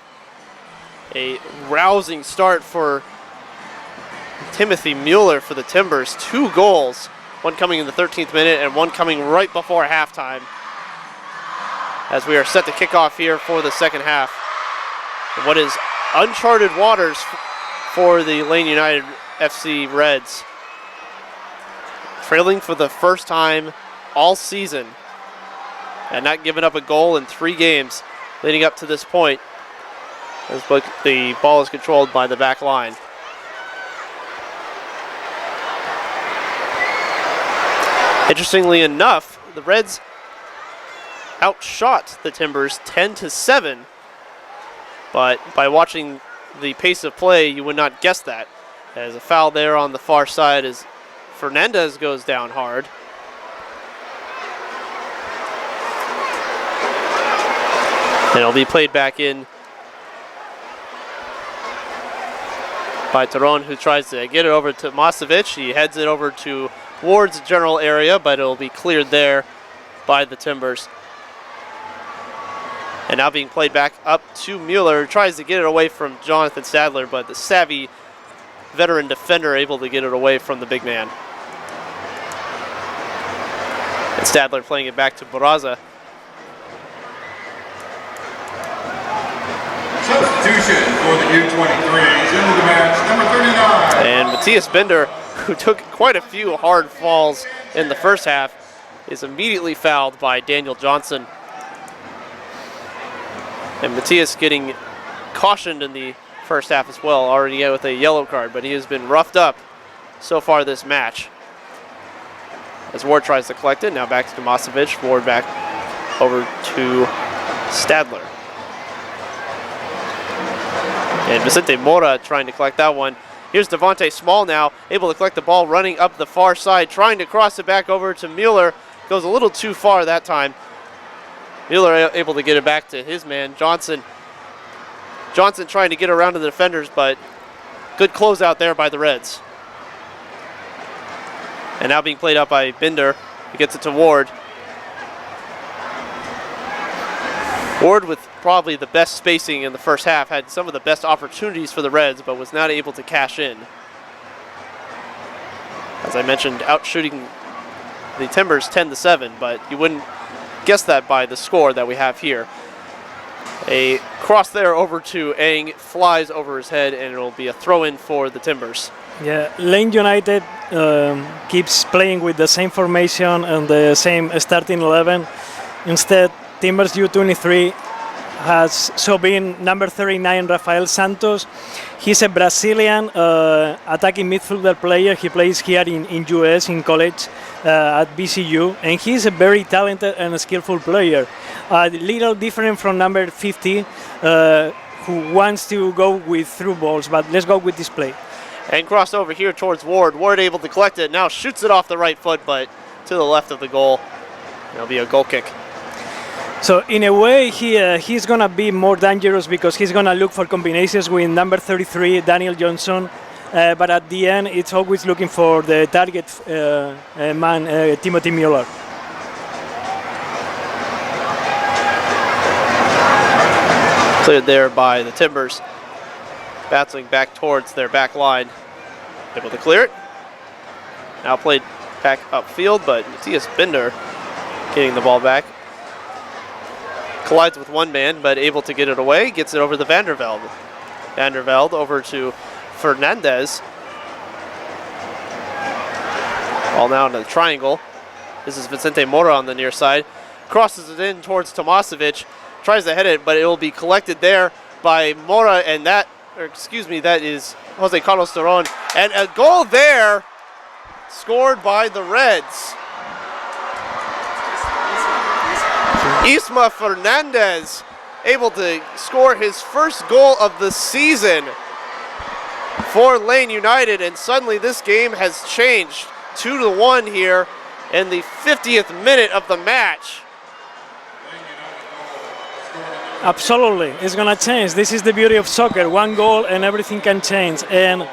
A rousing start for Timothy Mueller for the Timbers. 2 goals, one coming in the 13th minute and one coming right before halftime, as we are set to kick off here for the second half. And what is uncharted waters for the Lane United FC Reds. Trailing for the first time all season and not giving up a goal in 3 games leading up to this point, as the ball is controlled by the back line. Interestingly enough, the Reds outshot the Timbers 10-7, but by watching the pace of play, you would not guess that. As a foul there on the far side as Fernandez goes down hard. And it'll be played back in by Terrón, who tries to get it over to Masovic. He heads it over to Ward's general area, but it'll be cleared there by the Timbers. And now being played back up to Mueller, tries to get it away from Jonathan Sadler, but the savvy veteran defender able to get it away from the big man. And Stadler playing it back to Barazza. Substitution for the U-23s into the match, number 39. And Matthias Binder, who took quite a few hard falls in the first half, is immediately fouled by Daniel Johnson. And Matthias getting cautioned in the first half as well, already with a yellow card, but he has been roughed up so far this match. As Ward tries to collect it, now back to Tomasevic, Ward back over to Stadler. And Vicente Mora trying to collect that one. Here's Devonte Small now, able to collect the ball, running up the far side, trying to cross it back over to Mueller. Goes a little too far that time. Mueller able to get it back to his man, Johnson. Johnson trying to get around to the defenders, but good closeout there by the Reds. And now being played out by Binder. He gets it to Ward. Ward with probably the best spacing in the first half, had some of the best opportunities for the Reds, but was not able to cash in. As I mentioned, out shooting the Timbers 10-7, but you wouldn't guess that by the score that we have here. A cross there over to Eng, flies over his head, and it'll be a throw-in for the Timbers. Yeah, Lane United keeps playing with the same formation and the same starting 11. Instead, Timbers U-23 has been number 39, Rafael Santos. He's a Brazilian attacking midfielder player. He plays here in US in college at BCU, and he's a very talented and skillful player. A little different from number 50, who wants to go with through balls, but let's go with this play. And cross over here towards Ward. Ward able to collect it, now shoots it off the right foot, but to the left of the goal. It'll be a goal kick. So in a way, he's going to be more dangerous because he's going to look for combinations with number 33, Daniel Johnson. But at the end, it's always looking for the target man, Timothy Mueller. Cleared there by the Timbers. Battling back towards their back line. Able to clear it. Now played back upfield, but Matthias Binder getting the ball back. Collides with one man, but able to get it away. Gets it over to Vandervelde. Vandervelde over to Fernandez. Ball now into the triangle. This is Vicente Mora on the near side. Crosses it in towards Tomasevic. Tries to head it, but it will be collected there by Mora, and that is Jose Carlos Terrón. And a goal there, scored by the Reds. Isma Fernandez able to score his first goal of the season for Lane United, and suddenly this game has changed 2-1 here in the 50th minute of the match. Absolutely, it's going to change. This is the beauty of soccer. One goal and everything can change. And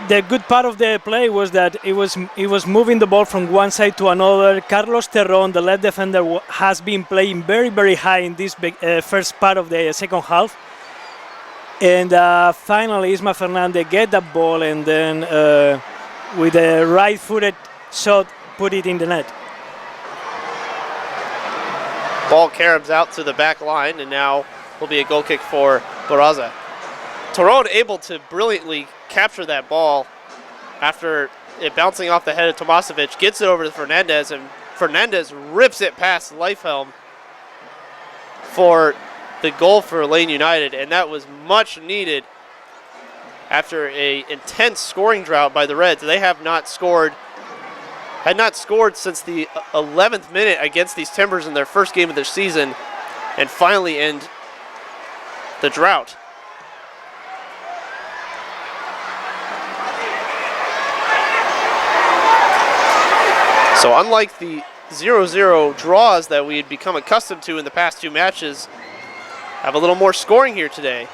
the good part of the play was that it was moving the ball from one side to another. Carlos Terrón, the left defender, has been playing very, very high in this first part of the second half. And finally, Isma Fernandez get that ball and then with a right-footed shot, put it in the net. Ball caroms out to the back line, and now will be a goal kick for Barazza. Terrón able to brilliantly capture that ball after it bouncing off the head of Tomasevic, gets it over to Fernandez, and Fernandez rips it past Leifhelm for the goal for Lane United, and that was much needed after an intense scoring drought by the Reds. They had not scored since the 11th minute against these Timbers in their first game of their season, and finally end the drought. So unlike the 0-0 draws that we had become accustomed to in the past two matches, have a little more scoring here today.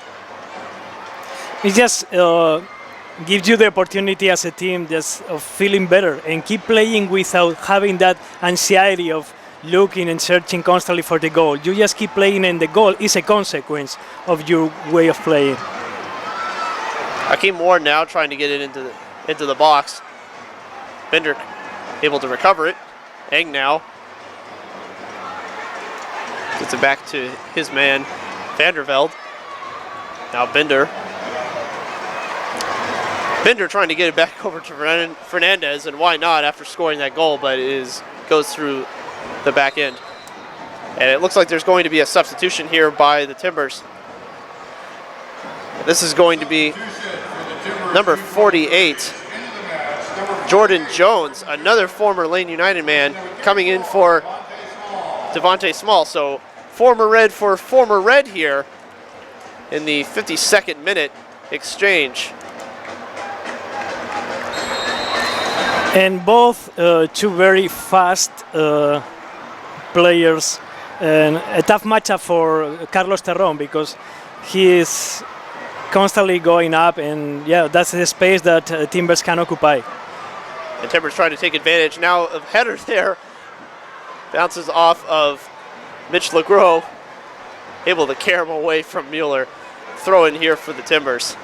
It just gives you the opportunity as a team just of feeling better and keep playing without having that anxiety of looking and searching constantly for the goal. You just keep playing, and the goal is a consequence of your way of playing. Akeem Ward now trying to get it into the box. Binder able to recover it. Eng now. Gets it back to his man, Vandervelde. Now Binder. Binder trying to get it back over to Fernandez, and why not after scoring that goal, but it goes through the back end. And it looks like there's going to be a substitution here by the Timbers. This is going to be number 48, Jordan Jones, another former Lane United man, coming in for Devonte Small. So former Red for former Red here in the 52nd minute exchange. And both two very fast players, and a tough matchup for Carlos Terrón because he is constantly going up, and yeah, that's the space that Timbers can occupy. And Timbers trying to take advantage now of header there. Bounces off of Mitch LeGros, able to carry him away from Mueller. Throw in here for the Timbers.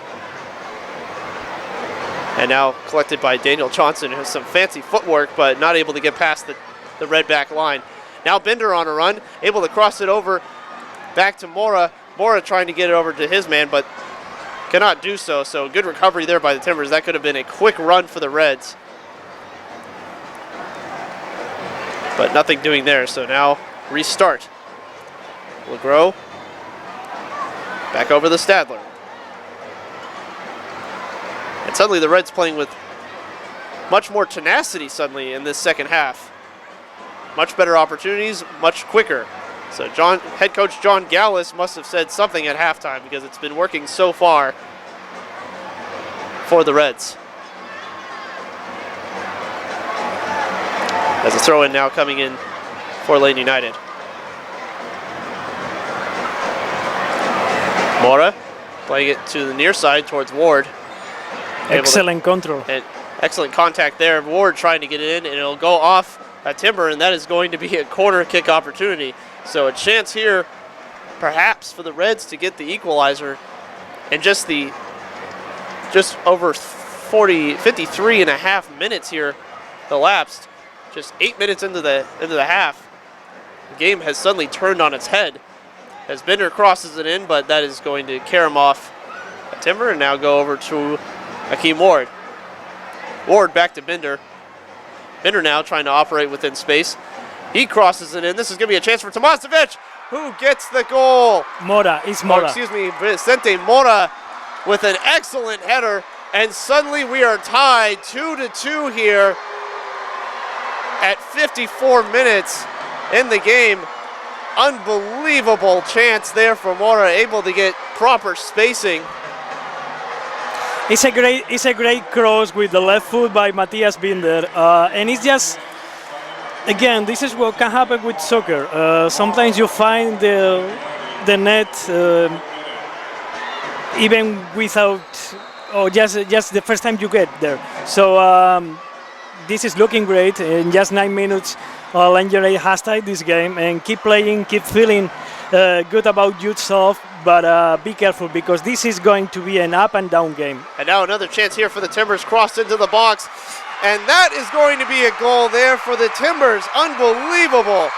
And now collected by Daniel Johnson, who has some fancy footwork, but not able to get past the red back line. Now Binder on a run, able to cross it over back to Mora. Mora trying to get it over to his man, but cannot do so. So good recovery there by the Timbers. That could have been a quick run for the Reds. But nothing doing there, so now restart. LeGros back over the Stadler. And suddenly the Reds playing with much more tenacity suddenly in this second half. Much better opportunities, much quicker. So head coach John Gallus must have said something at halftime because it's been working so far for the Reds. As a throw-in now coming in for Lane United. Mora playing it to the near side towards Ward. Excellent control. And excellent contact there. Ward trying to get it in, and it'll go off a Timber, and that is going to be a corner kick opportunity. So a chance here, perhaps, for the Reds to get the equalizer. And just over 53 and a half minutes here elapsed. Just 8 minutes into the half, the game has suddenly turned on its head as Binder crosses it in, but that is going to carry him off a Timber and now go over to Akeem Ward. Ward back to Binder. Binder now trying to operate within space. He crosses it in. This is going to be a chance for Tomasevic, who gets the goal. Mora, it's Mora. Vicente Mora with an excellent header, and suddenly we are tied 2-2 here at 54 minutes in the game. Unbelievable chance there for Mora, able to get proper spacing. It's a great cross with the left foot by Matthias Binder, and it's just, again, this is what can happen with soccer. Sometimes you find the net even without, or just the first time you get there. So this is looking great. In just 9 minutes, Lane United has tied this game, and keep playing, keep feeling good about yourself, but be careful because this is going to be an up and down game. And now another chance here for the Timbers, crossed into the box, and that is going to be a goal there for the Timbers. Unbelievable.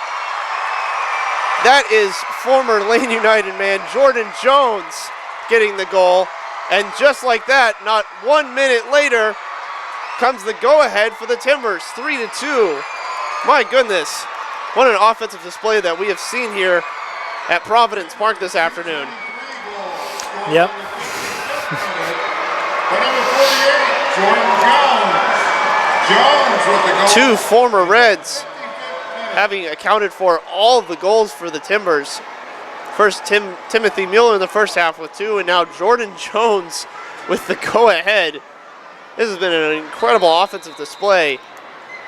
That is former Lane United man Jordan Jones getting the goal, and just like that, not 1 minute later, comes the go-ahead for the Timbers, 3-2. My goodness, what an offensive display that we have seen here at Providence Park this afternoon. Yep. Jones with the goal. Two former Reds having accounted for all of the goals for the Timbers. First Timothy Mueller in the first half with 2, and now Jordan Jones with the go-ahead. This has been an incredible offensive display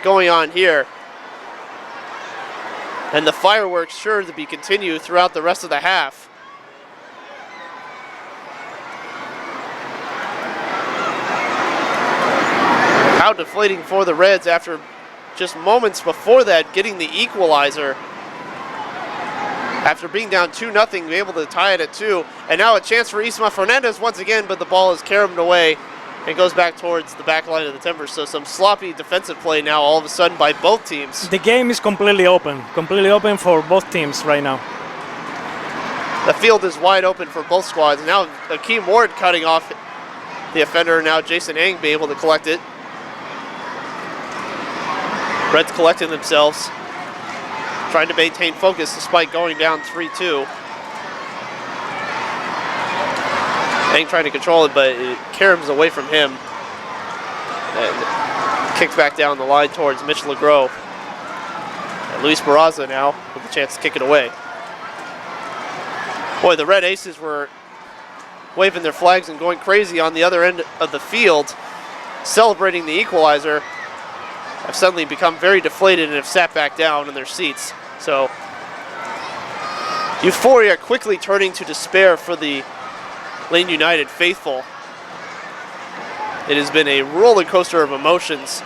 going on here. And the fireworks sure to be continued throughout the rest of the half. How deflating for the Reds after just moments before that getting the equalizer. After being down 2-0, be able to tie it at 2. And now a chance for Isma Fernandez once again, but the ball is carried away and goes back towards the back line of the Timbers. So some sloppy defensive play now all of a sudden by both teams. The game is completely open for both teams right now. The field is wide open for both squads. Now Akeem Ward cutting off the offender. Now Jason Eng be able to collect it. Reds collecting themselves, trying to maintain focus despite going down 3-2. Eng trying to control it, but Karam's away from him. And kicks back down the line towards Mitch LeGros. And Luis Barazza now with a chance to kick it away. Boy, the Red Aces were waving their flags and going crazy on the other end of the field, celebrating the equalizer. Have suddenly become very deflated and have sat back down in their seats. So euphoria quickly turning to despair for the Lane United faithful. It has been a roller coaster of emotions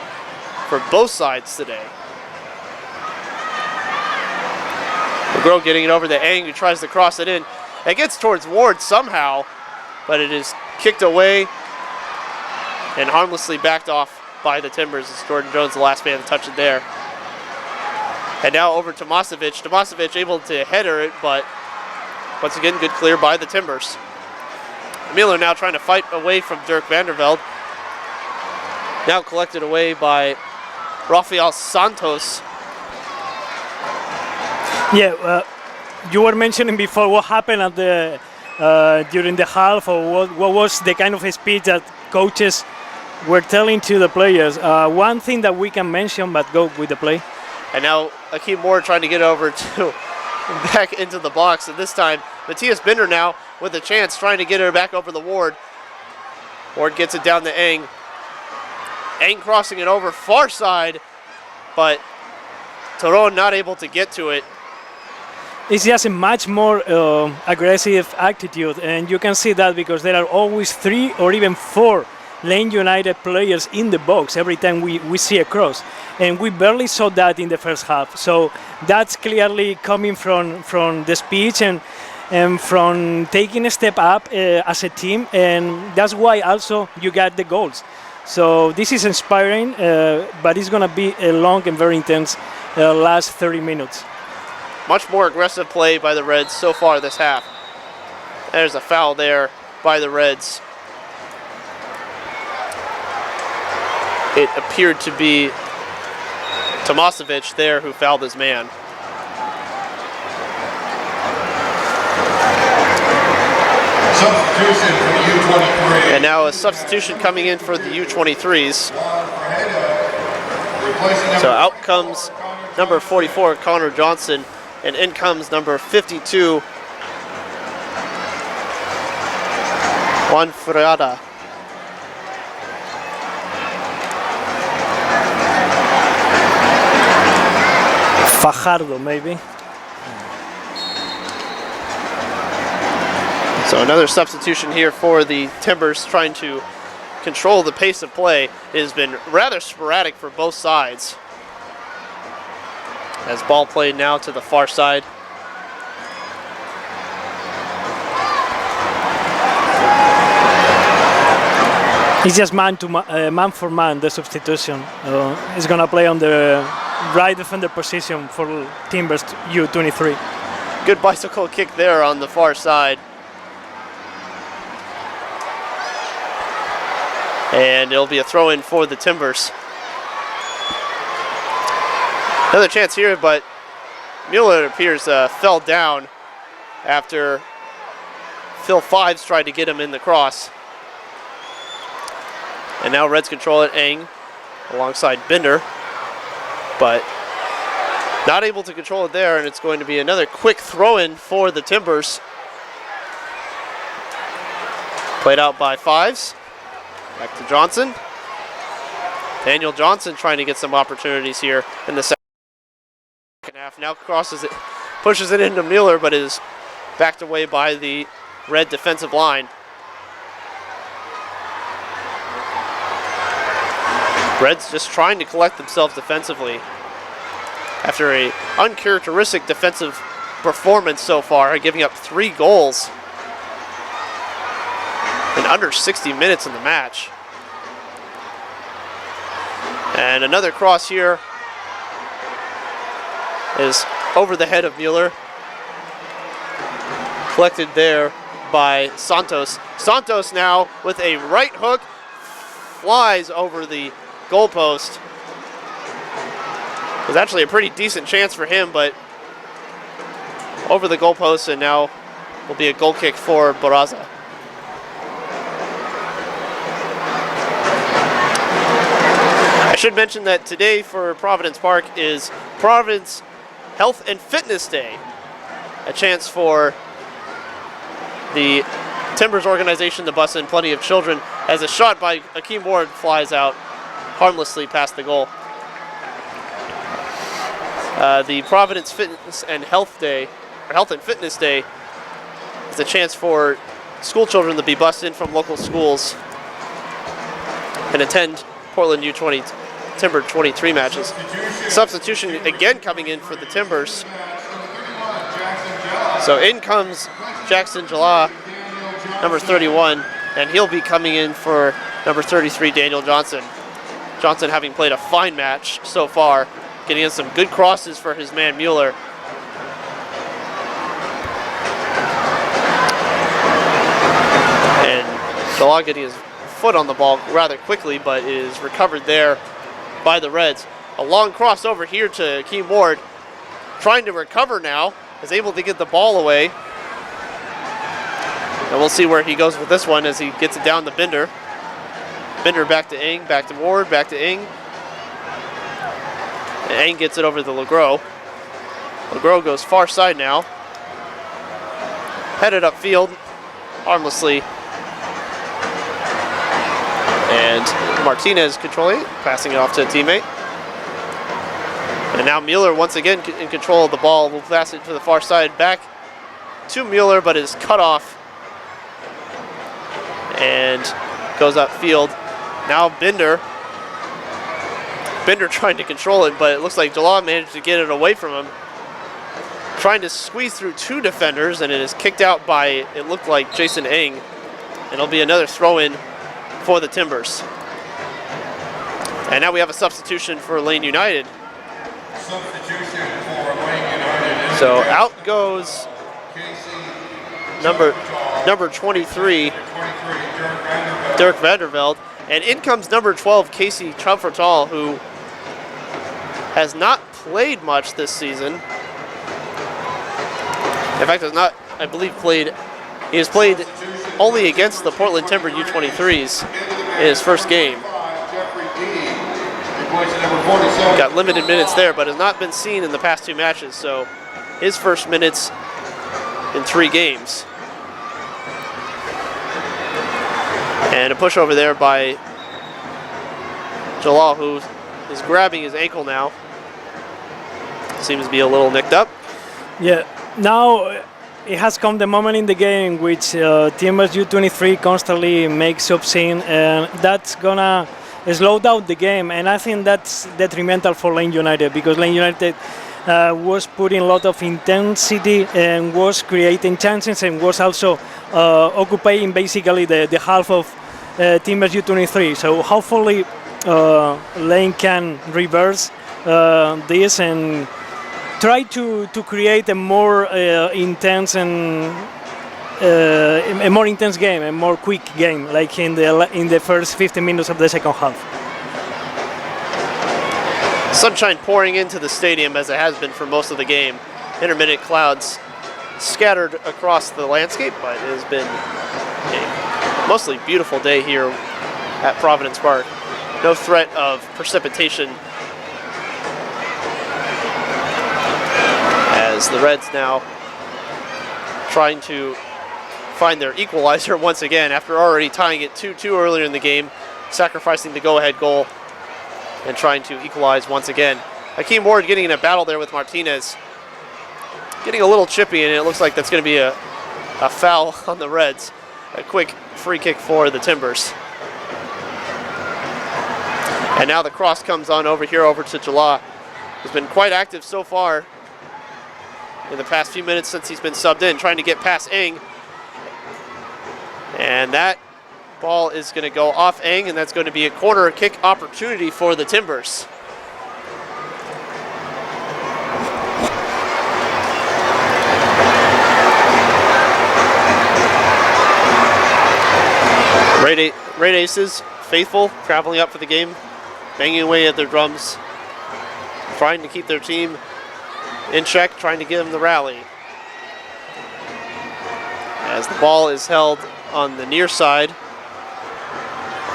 for both sides today. LeGros getting it over to Eng, who tries to cross it in. It gets towards Ward somehow, but it is kicked away and harmlessly backed off by the Timbers. It's Jordan Jones, the last man to touch it there. And now over to Tomasevic. Tomasevic able to header it, but once again, good clear by the Timbers. Mueller now trying to fight away from Dirk Vandervelde. Now collected away by Rafael Santos. Yeah, you were mentioning before what happened at the during the half, or what was the kind of speech that coaches were telling to the players. One thing that we can mention, but go with the play. And now Akeem Ward trying to get over to back into the box, and this time Matthias Binder now with a chance trying to get her back over the Ward. Ward gets it down to Eng. Eng crossing it over far side, but Terrón not able to get to it. It's just a much more aggressive attitude, and you can see that because there are always 3 or even 4 Lane United players in the box every time we see a cross, and we barely saw that in the first half. So that's clearly coming from the speech and from taking a step up as a team, and that's why also you got the goals. So this is inspiring, but it's going to be a long and very intense last 30 minutes. Much more aggressive play by the Reds so far this half. There's a foul there by the Reds. It appeared to be Tomasevic there who fouled his man. Substitution for the U-23. And now a substitution coming in for the U-23s. So out comes number 44, Connor Johnson, and in comes number 52, Juan Ferrada. Fajardo, maybe. So another substitution here for the Timbers, trying to control the pace of play. It has been rather sporadic for both sides. As ball played now to the far side. It's just man for man, the substitution. He's going to play on the right defender position for Timbers U-23. Good bicycle kick there on the far side. And it'll be a throw-in for the Timbers. Another chance here, but Mueller, it appears, fell down after Phil Fives tried to get him in the cross. And now Reds control it, Eng alongside Binder, but not able to control it there, and it's going to be another quick throw-in for the Timbers. Played out by Fives. Back to Johnson. Daniel Johnson trying to get some opportunities here in the second half. Now crosses it, pushes it into Mueller, but is backed away by the Red defensive line. Reds just trying to collect themselves defensively after a uncharacteristic defensive performance so far, giving up 3 goals in under 60 minutes in the match. And another cross here is over the head of Mueller. Collected there by Santos. Santos now with a right hook, flies over the goalpost. It was actually a pretty decent chance for him, but over the goalpost, and now will be a goal kick for Barazza. I should mention that today for Providence Park is Providence Health and Fitness Day. A chance for the Timbers organization to bus in plenty of children as a shot by Akeem Ward flies out harmlessly past the goal. The Providence Fitness and Health Day, or Health and Fitness Day, is a chance for school children to be bused in from local schools and attend Portland U20 Timber 23 matches. Substitution again coming in for the Timbers. So in comes Jackson Jala, number 31, and he'll be coming in for number 33, Daniel Johnson. Johnson having played a fine match so far, getting in some good crosses for his man Mueller. And Jala getting his foot on the ball rather quickly, but is recovered there by the Reds. A long cross over here to Akeem Ward, trying to recover now, is able to get the ball away. And we'll see where he goes with this one as he gets it down to Binder. Binder back to Ing, back to Ward, back to Ing. And Ing gets it over to LeGros. LeGros goes far side now. Headed upfield, harmlessly. And Martinez controlling it, passing it off to a teammate. And now Mueller once again in control of the ball. Will pass it to the far side, back to Mueller, but is cut off and goes upfield. Now Binder trying to control it, but it looks like Jala managed to get it away from him. Trying to squeeze through two defenders, and it is kicked out by, it looked like, Jason Ing. And it'll be another throw-in for the Timbers. And now we have a substitution for Lane United. Substitution for Lane United. So out goes number 23, Dirk Vanderveld, and in comes number 12, Casey Trumfertal, who has not played much this season. In fact, has not, I believe, played. He has played only against the Portland Timber U23s in his first game. Geoffrey Dee, replacing number 47. Got limited minutes there, but has not been seen in the past two matches. So his first minutes in 3 games. And a push over there by Jalal, who is grabbing his ankle now. Seems to be a little nicked up. Yeah, now it has come the moment in the game in which Timbers U23 constantly makes obscene, and that's gonna slow down the game. And I think that's detrimental for Lane United, because Lane United was putting a lot of intensity and was creating chances and was also occupying basically the half of Timbers U23. So hopefully Lane can reverse this and try to create a more intense and a more intense game, a more quick game, like in the first 15 minutes of the second half. Sunshine pouring into the stadium as it has been for most of the game. Intermittent clouds scattered across the landscape, but it has been a mostly beautiful day here at Providence Park. No threat of precipitation as the Reds now trying to find their equalizer once again after already tying it 2-2 earlier in the game, sacrificing the go-ahead goal and trying to equalize once again. Akeem Ward getting in a battle there with Martinez. Getting a little chippy, and it looks like that's going to be a foul on the Reds. A quick free kick for the Timbers. And now the cross comes on over here over to Jala, who's been quite active so far in the past few minutes since he's been subbed in, trying to get past Ing. And that Ball is going to go off Eng, and that's going to be a corner kick opportunity for the Timbers. Red Aces, faithful, traveling up for the game, banging away at their drums, trying to keep their team in check, trying to give them the rally. As the ball is held on the near side,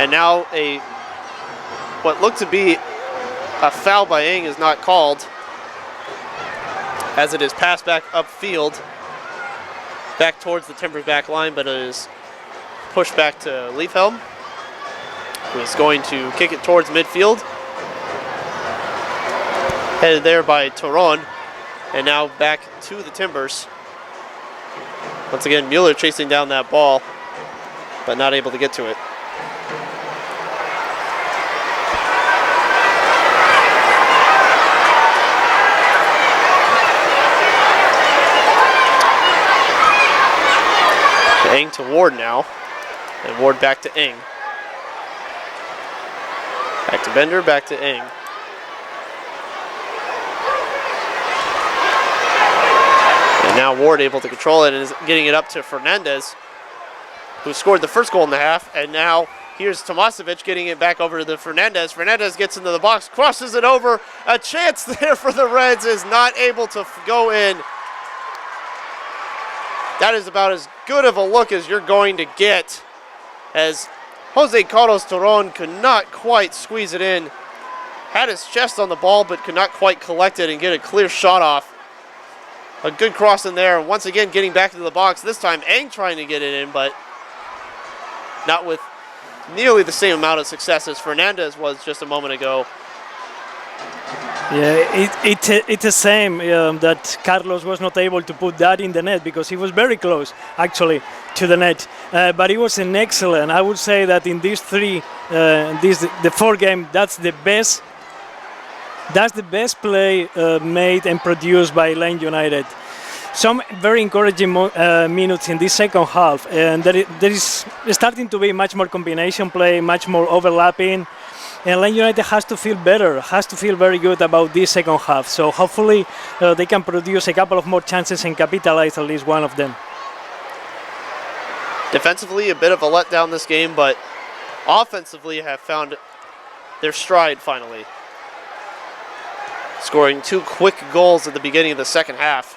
and now what looked to be a foul by Eng is not called, as it is passed back upfield, back towards the Timbers back line, but it is pushed back to Leifhelm, who is going to kick it towards midfield. Headed there by Terrón, and now back to the Timbers. Once again, Mueller chasing down that ball, but not able to get to it. Eng to Ward now, and Ward back to Eng. Back to Binder, back to Eng. And now Ward able to control it and is getting it up to Fernandez, who scored the first goal in the half. And now here's Tomasevic getting it back over to the Fernandez. Fernandez gets into the box, crosses it over. A chance there for the Reds, is not able to go in. That is about as good of a look as you're going to get, as Jose Carlos Terrón could not quite squeeze it in. Had his chest on the ball, but could not quite collect it and get a clear shot off. A good cross in there. Once again, getting back into the box. This time, Eng trying to get it in, but not with nearly the same amount of success as Fernandez was just a moment ago. Yeah, it's the same that Carlos was not able to put that in the net, because he was very close, actually, to the net. But it was an excellent. I would say that in these the 4 game, that's the best play made and produced by Lane United. Some very encouraging minutes in this second half, and there is starting to be much more combination play, much more overlapping. And Lane United has to feel better, has to feel very good about this second half. So hopefully they can produce a couple of more chances and capitalize at least one of them. Defensively, a bit of a letdown this game, but offensively have found their stride finally. Scoring 2 quick goals at the beginning of the second half.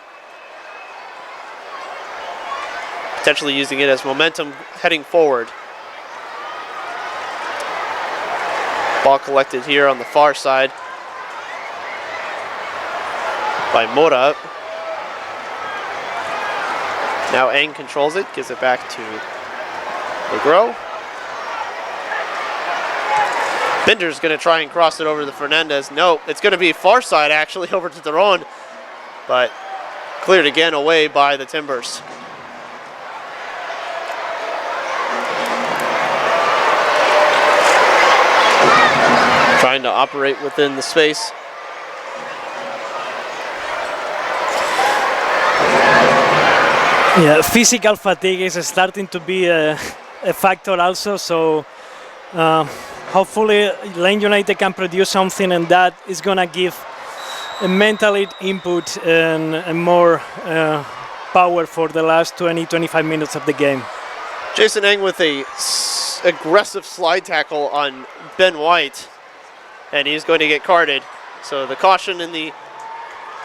Potentially using it as momentum heading forward. Ball collected here on the far side by Mora. Now Eng controls it, gives it back to Legros. Binder's going to try and cross it over to Fernandez. No, it's going to be far side actually over to Terrón, but cleared again away by the Timbers. Trying to operate within the space. Yeah, physical fatigue is starting to be a factor also, so hopefully Lane United can produce something, and that is going to give a mental input and more power for the last 20-25 minutes of the game. Jason Eng with a aggressive slide tackle on Ben White, and he's going to get carded. So the caution in the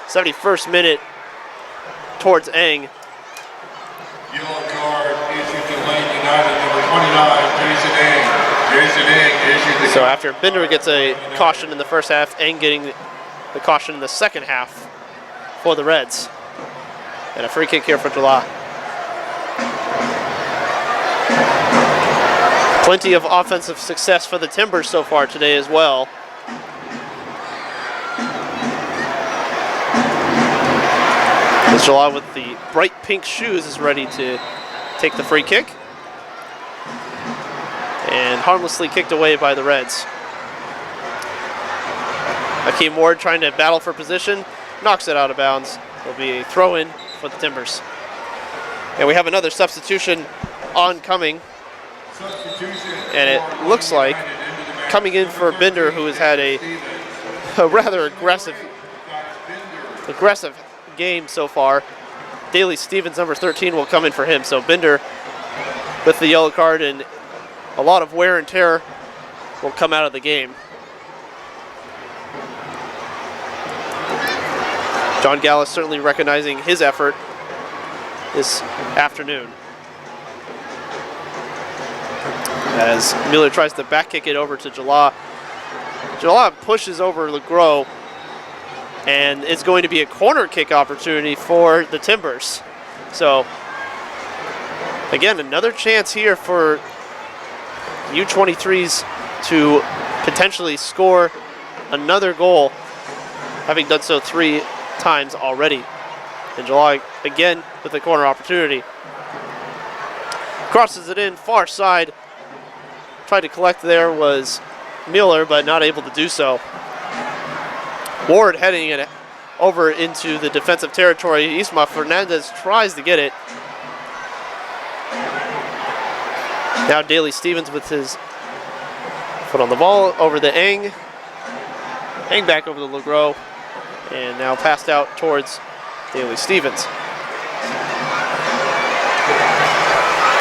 71st minute towards Eng. Yellow card issued to Lane United, number 29, Jason Eng. Jason Eng issued the So after Binder gets a caution in the first half, Eng getting the caution in the second half for the Reds. And a free kick here for July. Plenty of offensive success for the Timbers so far today as well. July with the bright pink shoes is ready to take the free kick. And harmlessly kicked away by the Reds. Akeem Ward trying to battle for position, knocks it out of bounds. It'll be a throw-in for the Timbers. And we have another substitution oncoming. And it looks like coming in for Binder, who has had a rather aggressive game so far. Daley Stevens, number 13, will come in for him. So Binder, with the yellow card and a lot of wear and tear, will come out of the game. John Gallus certainly recognizing his effort this afternoon. As Mueller tries to back kick it over to Jala. Jala pushes over Legros, and it's going to be a corner kick opportunity for the Timbers. So, again, another chance here for U-23s to potentially score another goal, having done so 3 times already. And July again with the corner opportunity. Crosses it in, far side. Tried to collect there was Mueller, but not able to do so. Ward heading it over into the defensive territory. Isma Fernandez tries to get it. Now Daley Stevens with his foot on the ball over the Eng. Eng back over the Legros. And now passed out towards Daley Stevens.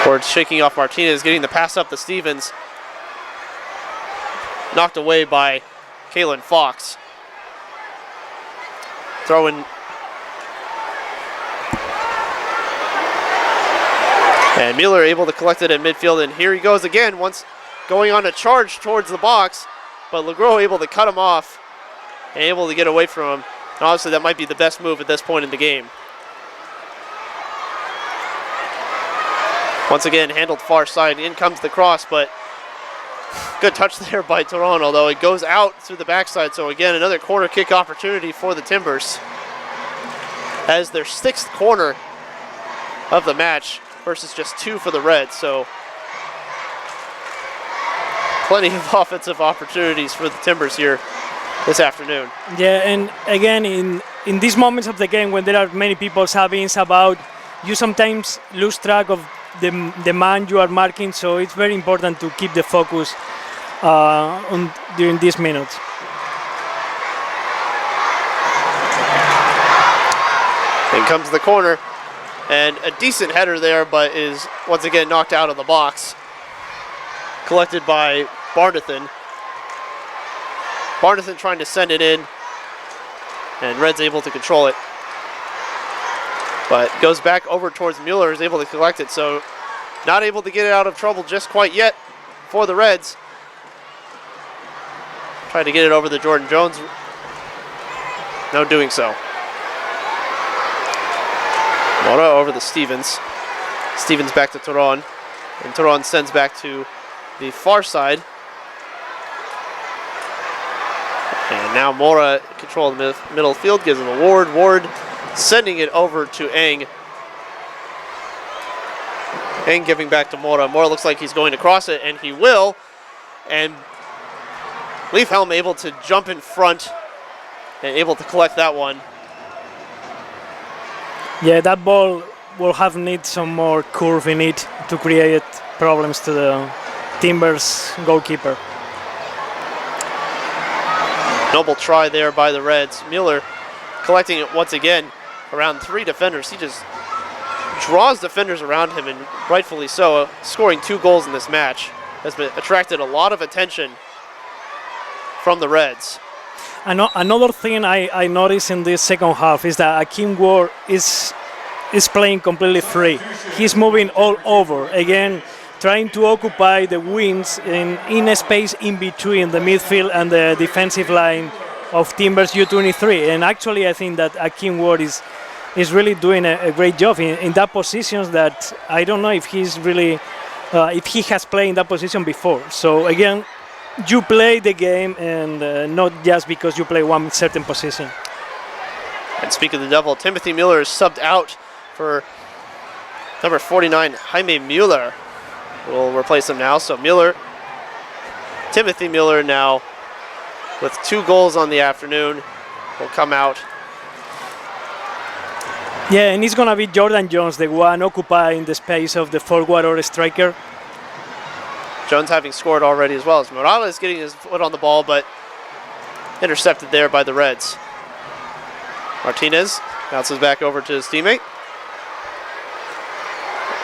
Towards shaking off Martinez, getting the pass up to Stevens. Knocked away by Kalen Fox. Throwing. And Mueller able to collect it in midfield, and here he goes again, once going on a charge towards the box, but Legros able to cut him off and able to get away from him. And obviously that might be the best move at this point in the game. Once again, handled far side, in comes the cross, but good touch there by Terrón, although it goes out through the backside. So again, another corner kick opportunity for the Timbers as their 6th corner of the match versus just 2 for the Reds. So plenty of offensive opportunities for the Timbers here this afternoon. Yeah, and again, in these moments of the game when there are many people sabings about, you sometimes lose track of the man you are marking, so it's very important to keep the focus during these minutes. In comes the corner, and a decent header there, but is once again knocked out of the box. Collected by Barnathan. Barnathan trying to send it in, and Red's able to control it. But goes back over towards Mueller, is able to collect it, so not able to get it out of trouble just quite yet for the Reds. Trying to get it over to Jordan Jones. No doing so. Mora over to Stevens. Stevens back to Terrón, and Terrón sends back to the far side. And now Mora control the middle field, gives him a Ward. Ward sending it over to Eng. Eng giving back to Mora. Mora looks like he's going to cross it, and he will. And Leifhelm able to jump in front and able to collect that one. Yeah, that ball will have need some more curve in it to create problems to the Timbers goalkeeper. Noble try there by the Reds. Mueller collecting it once again around 3 defenders. He just draws defenders around him, and rightfully so. Scoring 2 goals in this match has attracted a lot of attention from the Reds. Another thing I noticed in this second half is that Akeem Ward is playing completely free. He's moving all over. Again, trying to occupy the wings in a space in between the midfield and the defensive line of Timbers U-23. And actually, I think that Akeem Ward is really doing a great job in that position that I don't know if he's really, if he has played in that position before. So again, you play the game and not just because you play one certain position. And speaking of the devil, Timothy Mueller is subbed out for number 49, Jaime Mueller. Will replace him now. So Timothy Mueller now with 2 goals on the afternoon will come out. Yeah, and it's going to be Jordan Jones, the one occupying the space of the forward or striker. Jones having scored already as well. As Morales getting his foot on the ball, but intercepted there by the Reds. Martinez bounces back over to his teammate.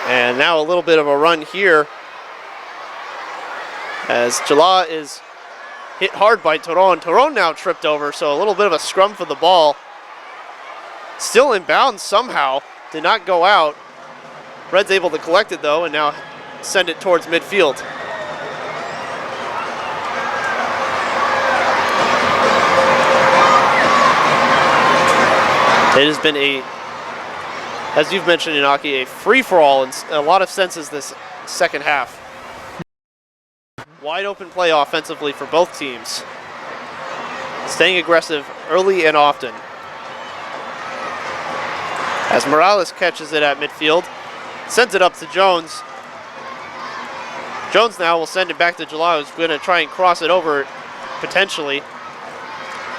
And now a little bit of a run here as Jala is hit hard by Terrón. Terrón now tripped over, so a little bit of a scrum for the ball. Still in bounds somehow, did not go out. Reds able to collect it though and now send it towards midfield. It has been as you've mentioned, Inaki, a free-for-all in a lot of senses this second half. Wide open play offensively for both teams. Staying aggressive early and often. As Morales catches it at midfield, sends it up to Jones. Jones now will send it back to Jala, who's going to try and cross it over, potentially.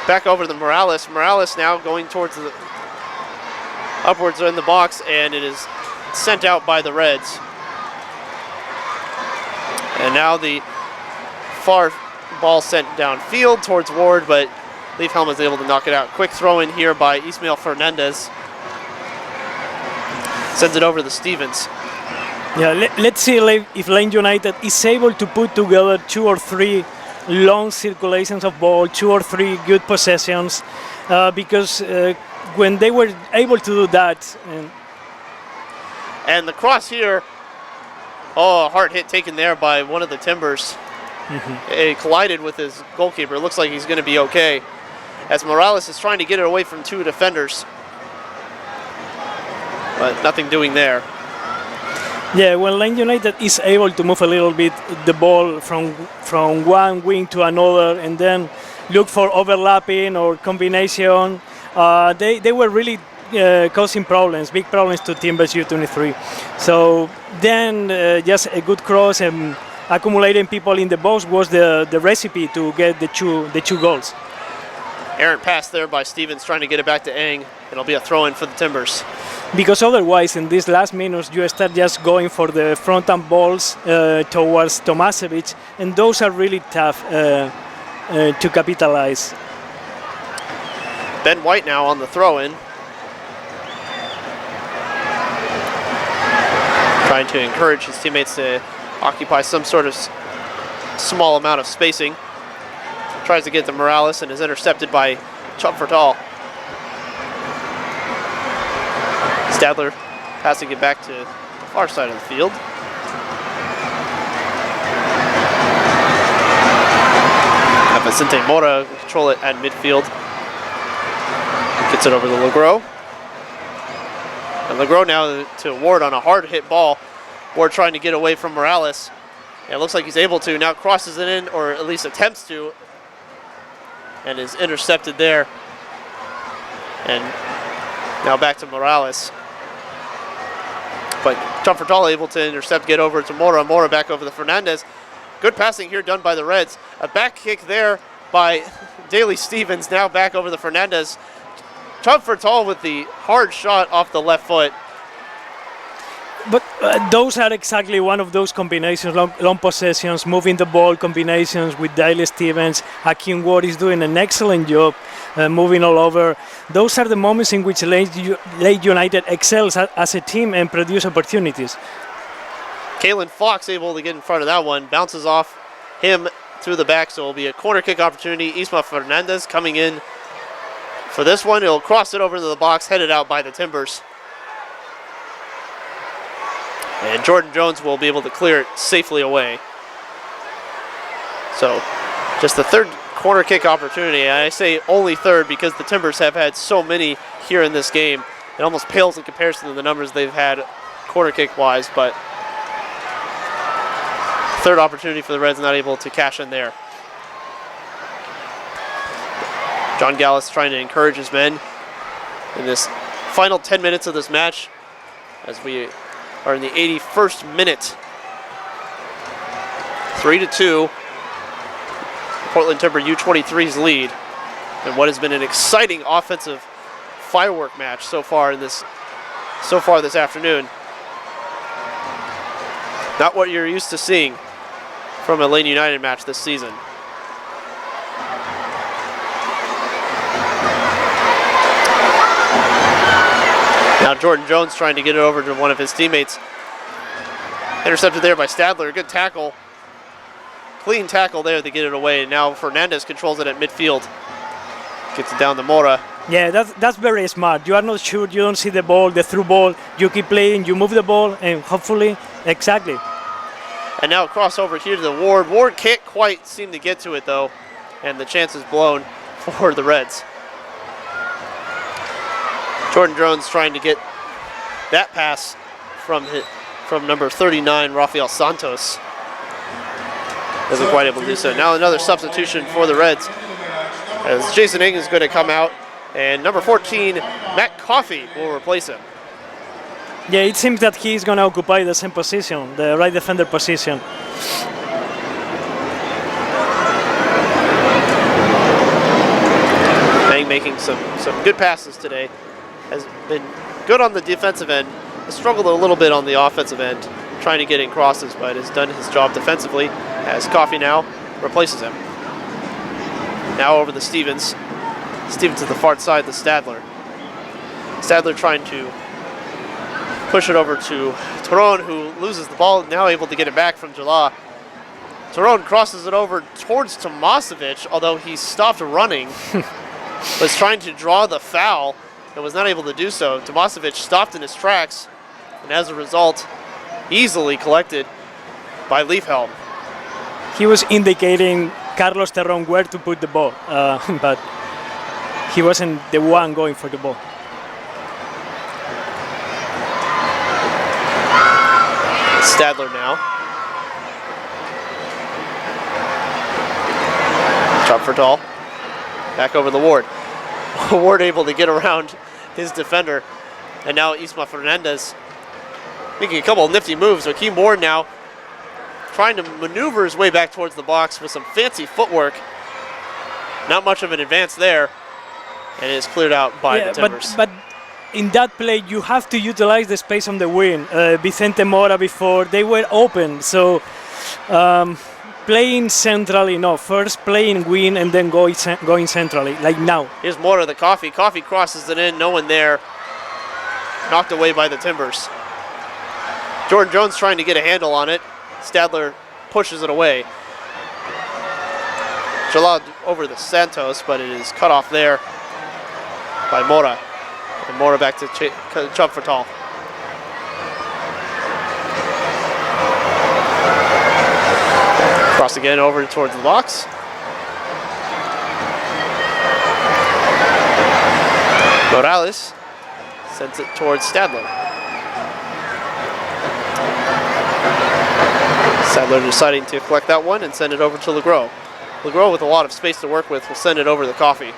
Back over to Morales. Morales now going towards the upwards in the box, and it is sent out by the Reds. And now the far ball sent downfield towards Ward, but Leifhelm is able to knock it out. Quick throw in here by Isma Fernandez. Sends it over to Stevens. Yeah, let's see if Lane United is able to put together 2 or 3 long circulations of ball, 2 or 3 good possessions, because when they were able to do that. And the cross here, a hard hit taken there by one of the Timbers. It collided with his goalkeeper. It looks like he's going to be okay, as Morales is trying to get it away from 2 defenders. But nothing doing there. Yeah, when Lane United is able to move a little bit the ball from one wing to another and then look for overlapping or combination, they were really causing problems, big problems to Timbers U-23. So then just a good cross and accumulating people in the box was the recipe to get the two goals. Errant pass there by Stevens trying to get it back to Eng. It'll be a throw-in for the Timbers. Because otherwise, in these last minutes, you start just going for the front-end balls towards Tomasevic, and those are really tough to capitalize. Ben White now on the throw-in. Trying to encourage his teammates to occupy some sort of small amount of spacing. Tries to get to Morales and is intercepted by Chumfertal. Stadler passing it back to the far side of the field. Vicente Mora control it at midfield. Gets it over to Legros. And Legros now to Ward on a hard hit ball. Ward trying to get away from Morales. And it looks like he's able to. Now crosses it in, or at least attempts to. And is intercepted there. And now back to Morales. But Chumfertal able to intercept, get over to Mora. Mora back over to Fernandez. Good passing here done by the Reds. A back kick there by Daley Stevens. Now back over to Fernandez. Chumfertal with the hard shot off the left foot. But those are exactly one of those combinations, long possessions, moving the ball combinations with Daley Stevens. Akeem Ward is doing an excellent job moving all over. Those are the moments in which Lane United excels as a team and produce opportunities. Kalen Fox able to get in front of that one. Bounces off him through the back, so it'll be a corner kick opportunity. Isma Fernandez coming in for this one. He'll cross it over into the box, headed out by the Timbers. And Jordan Jones will be able to clear it safely away. So, just the third corner kick opportunity. And I say only third because the Timbers have had so many here in this game. It almost pales in comparison to the numbers they've had corner kick-wise, but third opportunity for the Reds, not able to cash in there. John Gallus trying to encourage his men in this final 10 minutes of this match as we are in the 81st minute. 3-2. Portland Timber U-23's lead. And what has been an exciting offensive firework match so far this afternoon. Not what you're used to seeing from a Lane United match this season. Now Jordan Jones trying to get it over to one of his teammates. Intercepted there by Stadler. Good tackle. Clean tackle there to get it away. Now Fernandez controls it at midfield. Gets it down to Mora. Yeah, that's very smart. You are not sure, you don't see the ball, the through ball. You keep playing, you move the ball, and hopefully, exactly. And now cross over here to the Ward. Ward can't quite seem to get to it though, and the chance is blown for the Reds. Jordan Jones trying to get that pass from number 39, Rafael Santos. Isn't quite able to do so. Now another substitution for the Reds, as Jason Ing is going to come out, and number 14, Matt Coffey, will replace him. Yeah, it seems that he's going to occupy the same position, the right defender position. Ing making some good passes today. Has been good on the defensive end. Has struggled a little bit on the offensive end, trying to get in crosses, but has done his job defensively, as Coffey now replaces him. Now over to Stevens. Stevens to the far side to Stadler. Stadler trying to push it over to Terrón, who loses the ball, now able to get it back from Jala. Terrón crosses it over towards Tomasevic, although he stopped running, was trying to draw the foul, and was not able to do so. Tomasevic stopped in his tracks, and as a result, easily collected by Leifhelm. He was indicating Carlos Terrón where to put the ball, but he wasn't the one going for the ball. Stadler now. Chop for tall. Back over the Ward. Ward able to get around his defender. And now Isma Fernandez making a couple of nifty moves. Akeem Ward now trying to maneuver his way back towards the box with some fancy footwork. Not much of an advance there. And it is cleared out by the Timbers. But in that play, you have to utilize the space on the wing. Vicente Mora before, they were open. So playing centrally, no. First playing wing and then going centrally, like now. Here's Mora the Coffey. Coffey crosses it in, no one there. Knocked away by the Timbers. Jordan Jones trying to get a handle on it. Stadler pushes it away. Jalad over to Santos, but it is cut off there by Mora. And Mora back to Chub for tall. Cross again over towards the box. Morales sends it towards Stadler. Stadler deciding to collect that one and send it over to LeGros. LeGros, with a lot of space to work with, will send it over to Coffey.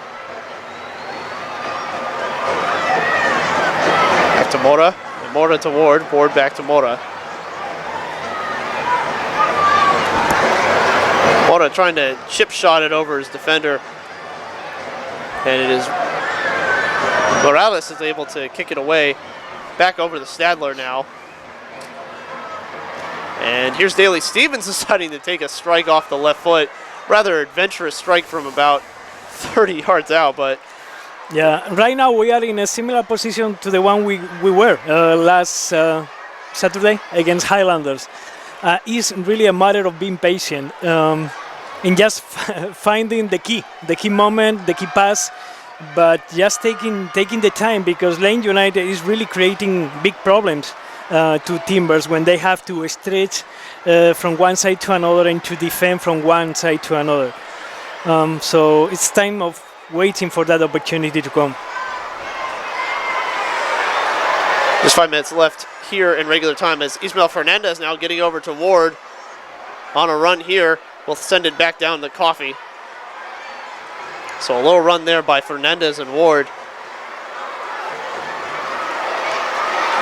Back to Mora, and Mora to Ward, Ward back to Mora. Mora trying to chip shot it over his defender, and it is Morales is able to kick it away. Back over to Stadler now. And here's Daley Stevens deciding to take a strike off the left foot. Rather adventurous strike from about 30 yards out, but yeah, right now we are in a similar position to the one we were last Saturday against Highlanders. It's really a matter of being patient in just finding the key moment, the key pass, but just taking the time, because Lane United is really creating big problems to Timbers when they have to stretch from one side to another and to defend from one side to another. So it's time of waiting for that opportunity to come. Just 5 minutes left here in regular time, as Isma Fernandez now getting over to Ward on a run here. We'll send it back down to Coffey. So a little run there by Fernandez and Ward.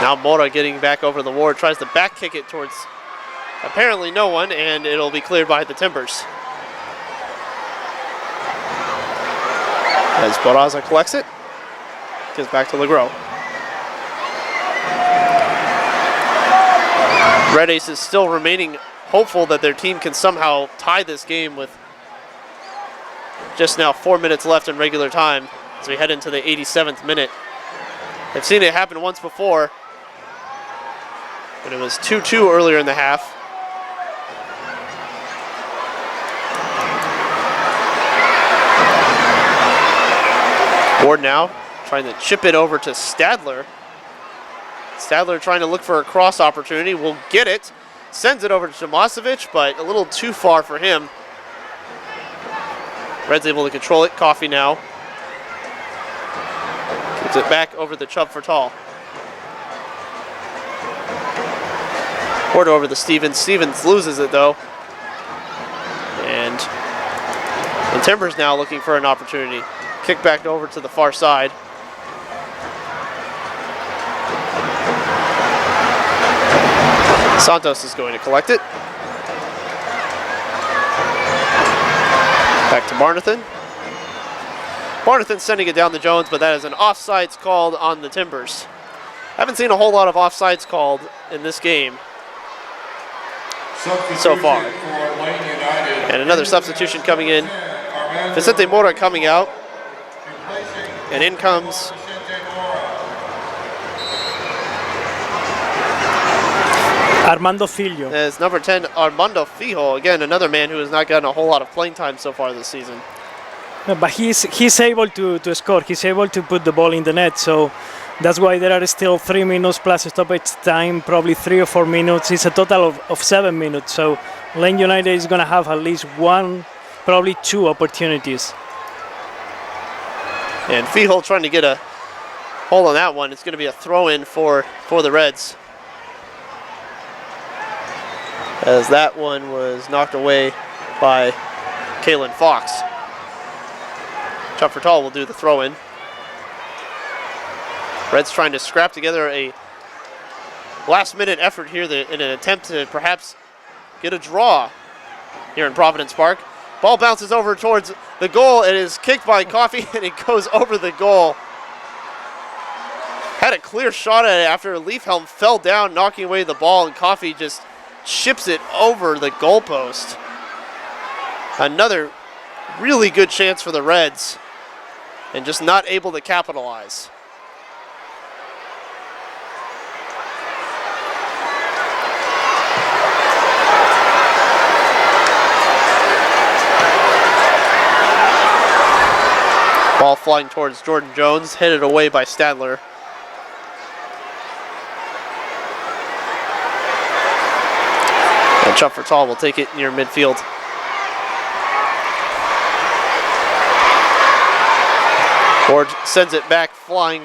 Now Mora getting back over the Ward, tries to back kick it towards apparently no one, and it'll be cleared by the Timbers. As Barazza collects it, gives back to LeGros. Red Aces still remaining hopeful that their team can somehow tie this game with just now 4 minutes left in regular time as we head into the 87th minute. They've seen it happen once before when it was 2-2 earlier in the half. Ward now trying to chip it over to Stadler. Stadler trying to look for a cross opportunity, will get it, sends it over to Tomasevic, but a little too far for him. Red's able to control it. Coffey now gives it back over the Chubb for Tall. Ward over to Stevens. Stevens loses it though. And the Timbers now looking for an opportunity. Kick back over to the far side. Santos is going to collect it. Back to Barnathan. Barnathan sending it down the Jones, but that is an offsides called on the Timbers. Haven't seen a whole lot of offsides called in this game so far. And another substitution coming in. Vicente Mora coming out. And in comes Armando Filho. as number 10, Armando Fijo. Again, another man who has not gotten a whole lot of playing time so far this season. No, but he's able to score. He's able to put the ball in the net. So that's why there are still 3 minutes plus stoppage time, probably 3 or 4 minutes. It's a total of 7 minutes. So Lane United is going to have at least 1, probably 2 opportunities. And Fijo trying to get a hold on that one. It's going to be a throw-in for the Reds, as that one was knocked away by Kalen Fox. Chubb for Tall will do the throw-in. Reds trying to scrap together a last-minute effort here in an attempt to perhaps get a draw here in Providence Park. Ball bounces over towards the goal. It is kicked by Coffey, and it goes over the goal. Had a clear shot at it after Leifhelm fell down, knocking away the ball, and Coffey just chips it over the goalpost. Another really good chance for the Reds, and just not able to capitalize. Ball flying towards Jordan Jones, headed away by Stadler. And Chubb for Tall will take it near midfield. Ward sends it back, flying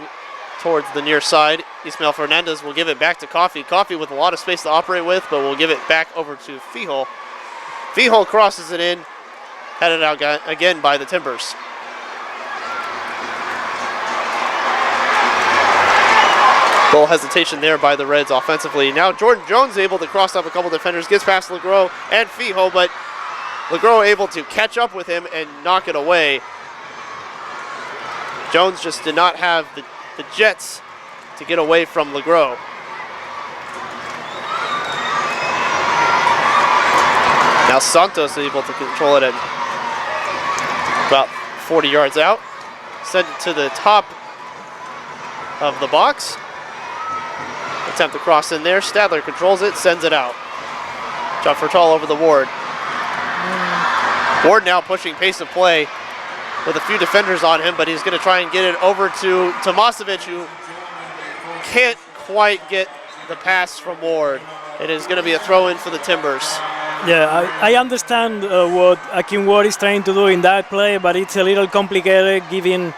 towards the near side. Isma Fernandez will give it back to Coffey. Coffey with a lot of space to operate with, but will give it back over to Fijo. Fijo crosses it in, headed out again by the Timbers. Goal hesitation there by the Reds offensively. Now Jordan Jones able to cross up a couple defenders, gets past Legros and Fijo, but Legros able to catch up with him and knock it away. Jones just did not have the jets to get away from Legros. Now Santos is able to control it at about 40 yards out. Send it to the top of the box. Attempt to cross in there. Stadler controls it, sends it out. Chubb for Tall over the Ward. Ward now pushing pace of play with a few defenders on him, but he's going to try and get it over to Tomasevic, who can't quite get the pass from Ward. It is going to be a throw-in for the Timbers. Yeah, I understand what Akeem Ward is trying to do in that play, but it's a little complicated giving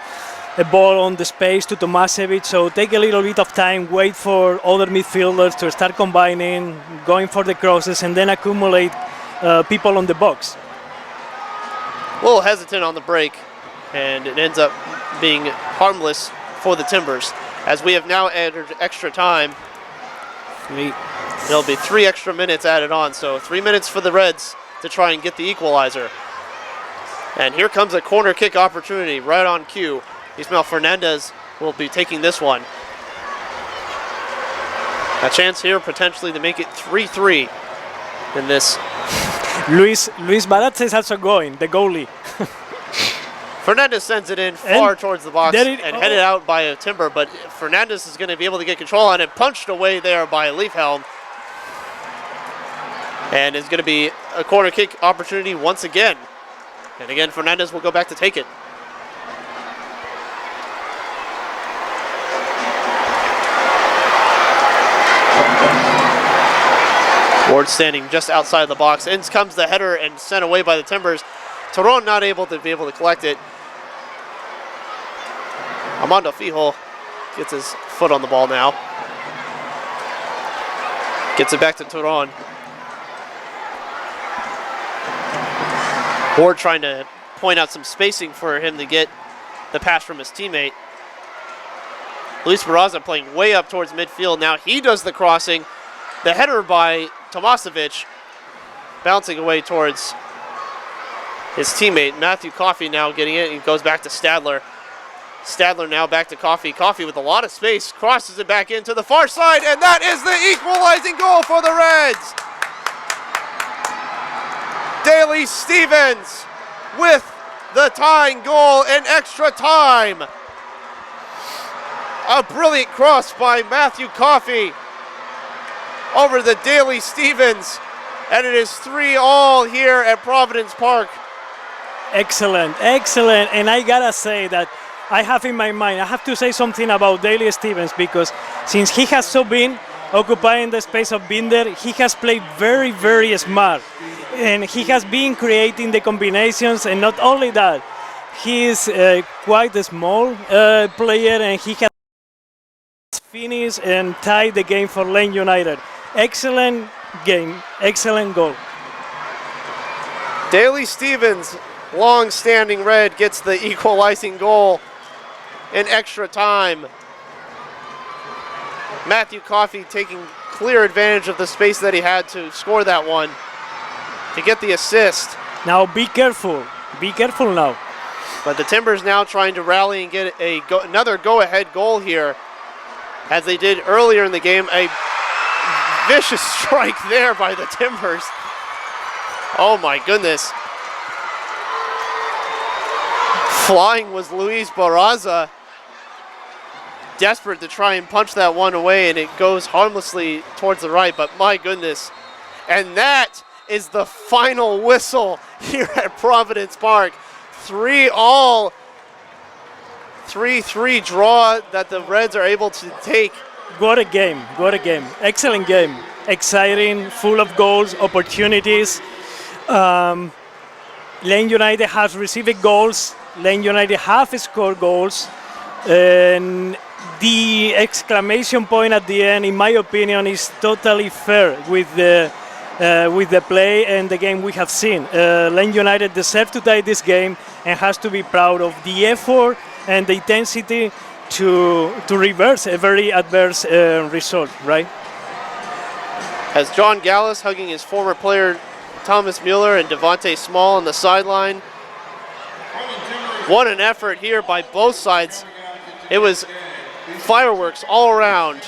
a ball on the space to Tomasevic, so take a little bit of time, wait for other midfielders to start combining, going for the crosses, and then accumulate people on the box. A little hesitant on the break, and it ends up being harmless for the Timbers. As we have now entered extra time, there'll be 3 extra minutes added on, so 3 minutes for the Reds to try and get the equalizer. And here comes a corner kick opportunity right on cue. Isma Fernandez will be taking this one. A chance here potentially to make it 3-3. in this. Luis Barazza is also going, the goalie. Fernandez sends it in far towards the box and oh. headed out by a timber, but Fernandez is going to be able to get control on it. Punched away there by Leifhelm. And is going to be a corner kick opportunity once again. And again, Fernandez will go back to take it. Ward standing just outside the box. In comes the header and sent away by the Timbers. Terrón not able to collect it. Armando Fijo gets his foot on the ball now. Gets it back to Terrón. Ward trying to point out some spacing for him to get the pass from his teammate. Luis Barazza playing way up towards midfield. Now he does the crossing. The header by Tomasevic bouncing away towards his teammate. Matt Coffey now getting it. He goes back to Stadler. Stadler now back to Coffey. Coffey with a lot of space crosses it back into the far side, and that is the equalizing goal for the Reds. Daley Stevens with the tying goal in extra time. A brilliant cross by Matt Coffey over the Daley Stevens, and it is 3-3 here at Providence Park. Excellent, excellent. And I gotta say that I have in my mind, I have to say something about Daley Stevens, because since he has so been occupying the space of Binder, he has played very, very smart. And he has been creating the combinations, and not only that, he is quite a small player, and he has finished and tied the game for Lane United. Excellent game, excellent goal. Daley Stevens, long-standing Red, gets the equalizing goal in extra time. Matt Coffey taking clear advantage of the space that he had to score that one, to get the assist. Now be careful now. But the Timbers now trying to rally and get another go-ahead goal here, as they did earlier in the game. A vicious strike there by the Timbers. Oh my goodness. Flying was Luis Barazza, desperate to try and punch that one away, and it goes harmlessly towards the right, but my goodness. And that is the final whistle here at Providence Park. 3-3 draw that the Reds are able to take. What a game, excellent game. Exciting, full of goals, opportunities. Lane United has received goals. Lane United have scored goals. And the exclamation point at the end, in my opinion, is totally fair with the play and the game we have seen. Lane United deserve to tie this game and has to be proud of the effort and the intensity to reverse a very adverse result, right? As John Gallus hugging his former player Thomas Mueller and Devonte Small on the sideline. What an effort here by both sides. It was fireworks all around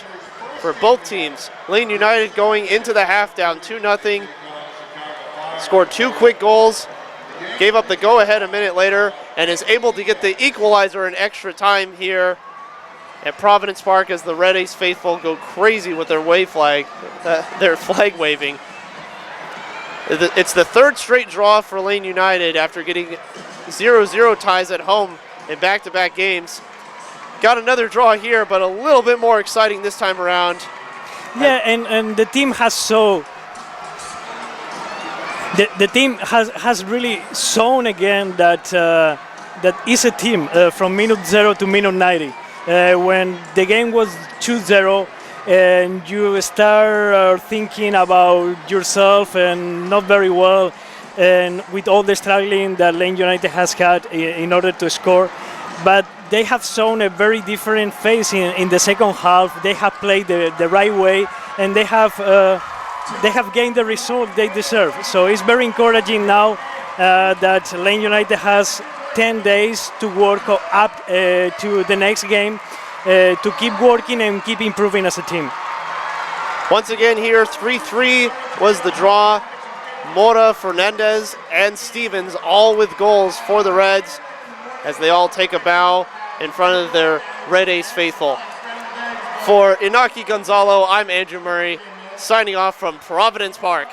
for both teams. Lane United going into the half down 2-0. Scored 2 quick goals, gave up the go-ahead a minute later, and is able to get the equalizer in extra time here at Providence Park as the Red Ace faithful go crazy with their their flag waving. It's the 3rd straight draw for Lane United after getting 0-0 ties at home in back-to-back games. Got another draw here, but a little bit more exciting this time around. Yeah, and the team has the team has really shown again that that is a team from minute 0 to minute 90. When the game was 2-0 and you start thinking about yourself and not very well, and with all the struggling that Lane United has had in order to score, but they have shown a very different face in the second half. They have played the right way, and they have gained the result they deserve. So it's very encouraging now that Lane United has 10 days to work up to the next game to keep working and keep improving as a team. Once again here, 3-3 was the draw. Mora, Fernandez, and Stevens all with goals for the Reds as they all take a bow in front of their Red Ace faithful. For Inaki, Gonzalo, I'm Andrew Murray, signing off from Providence Park.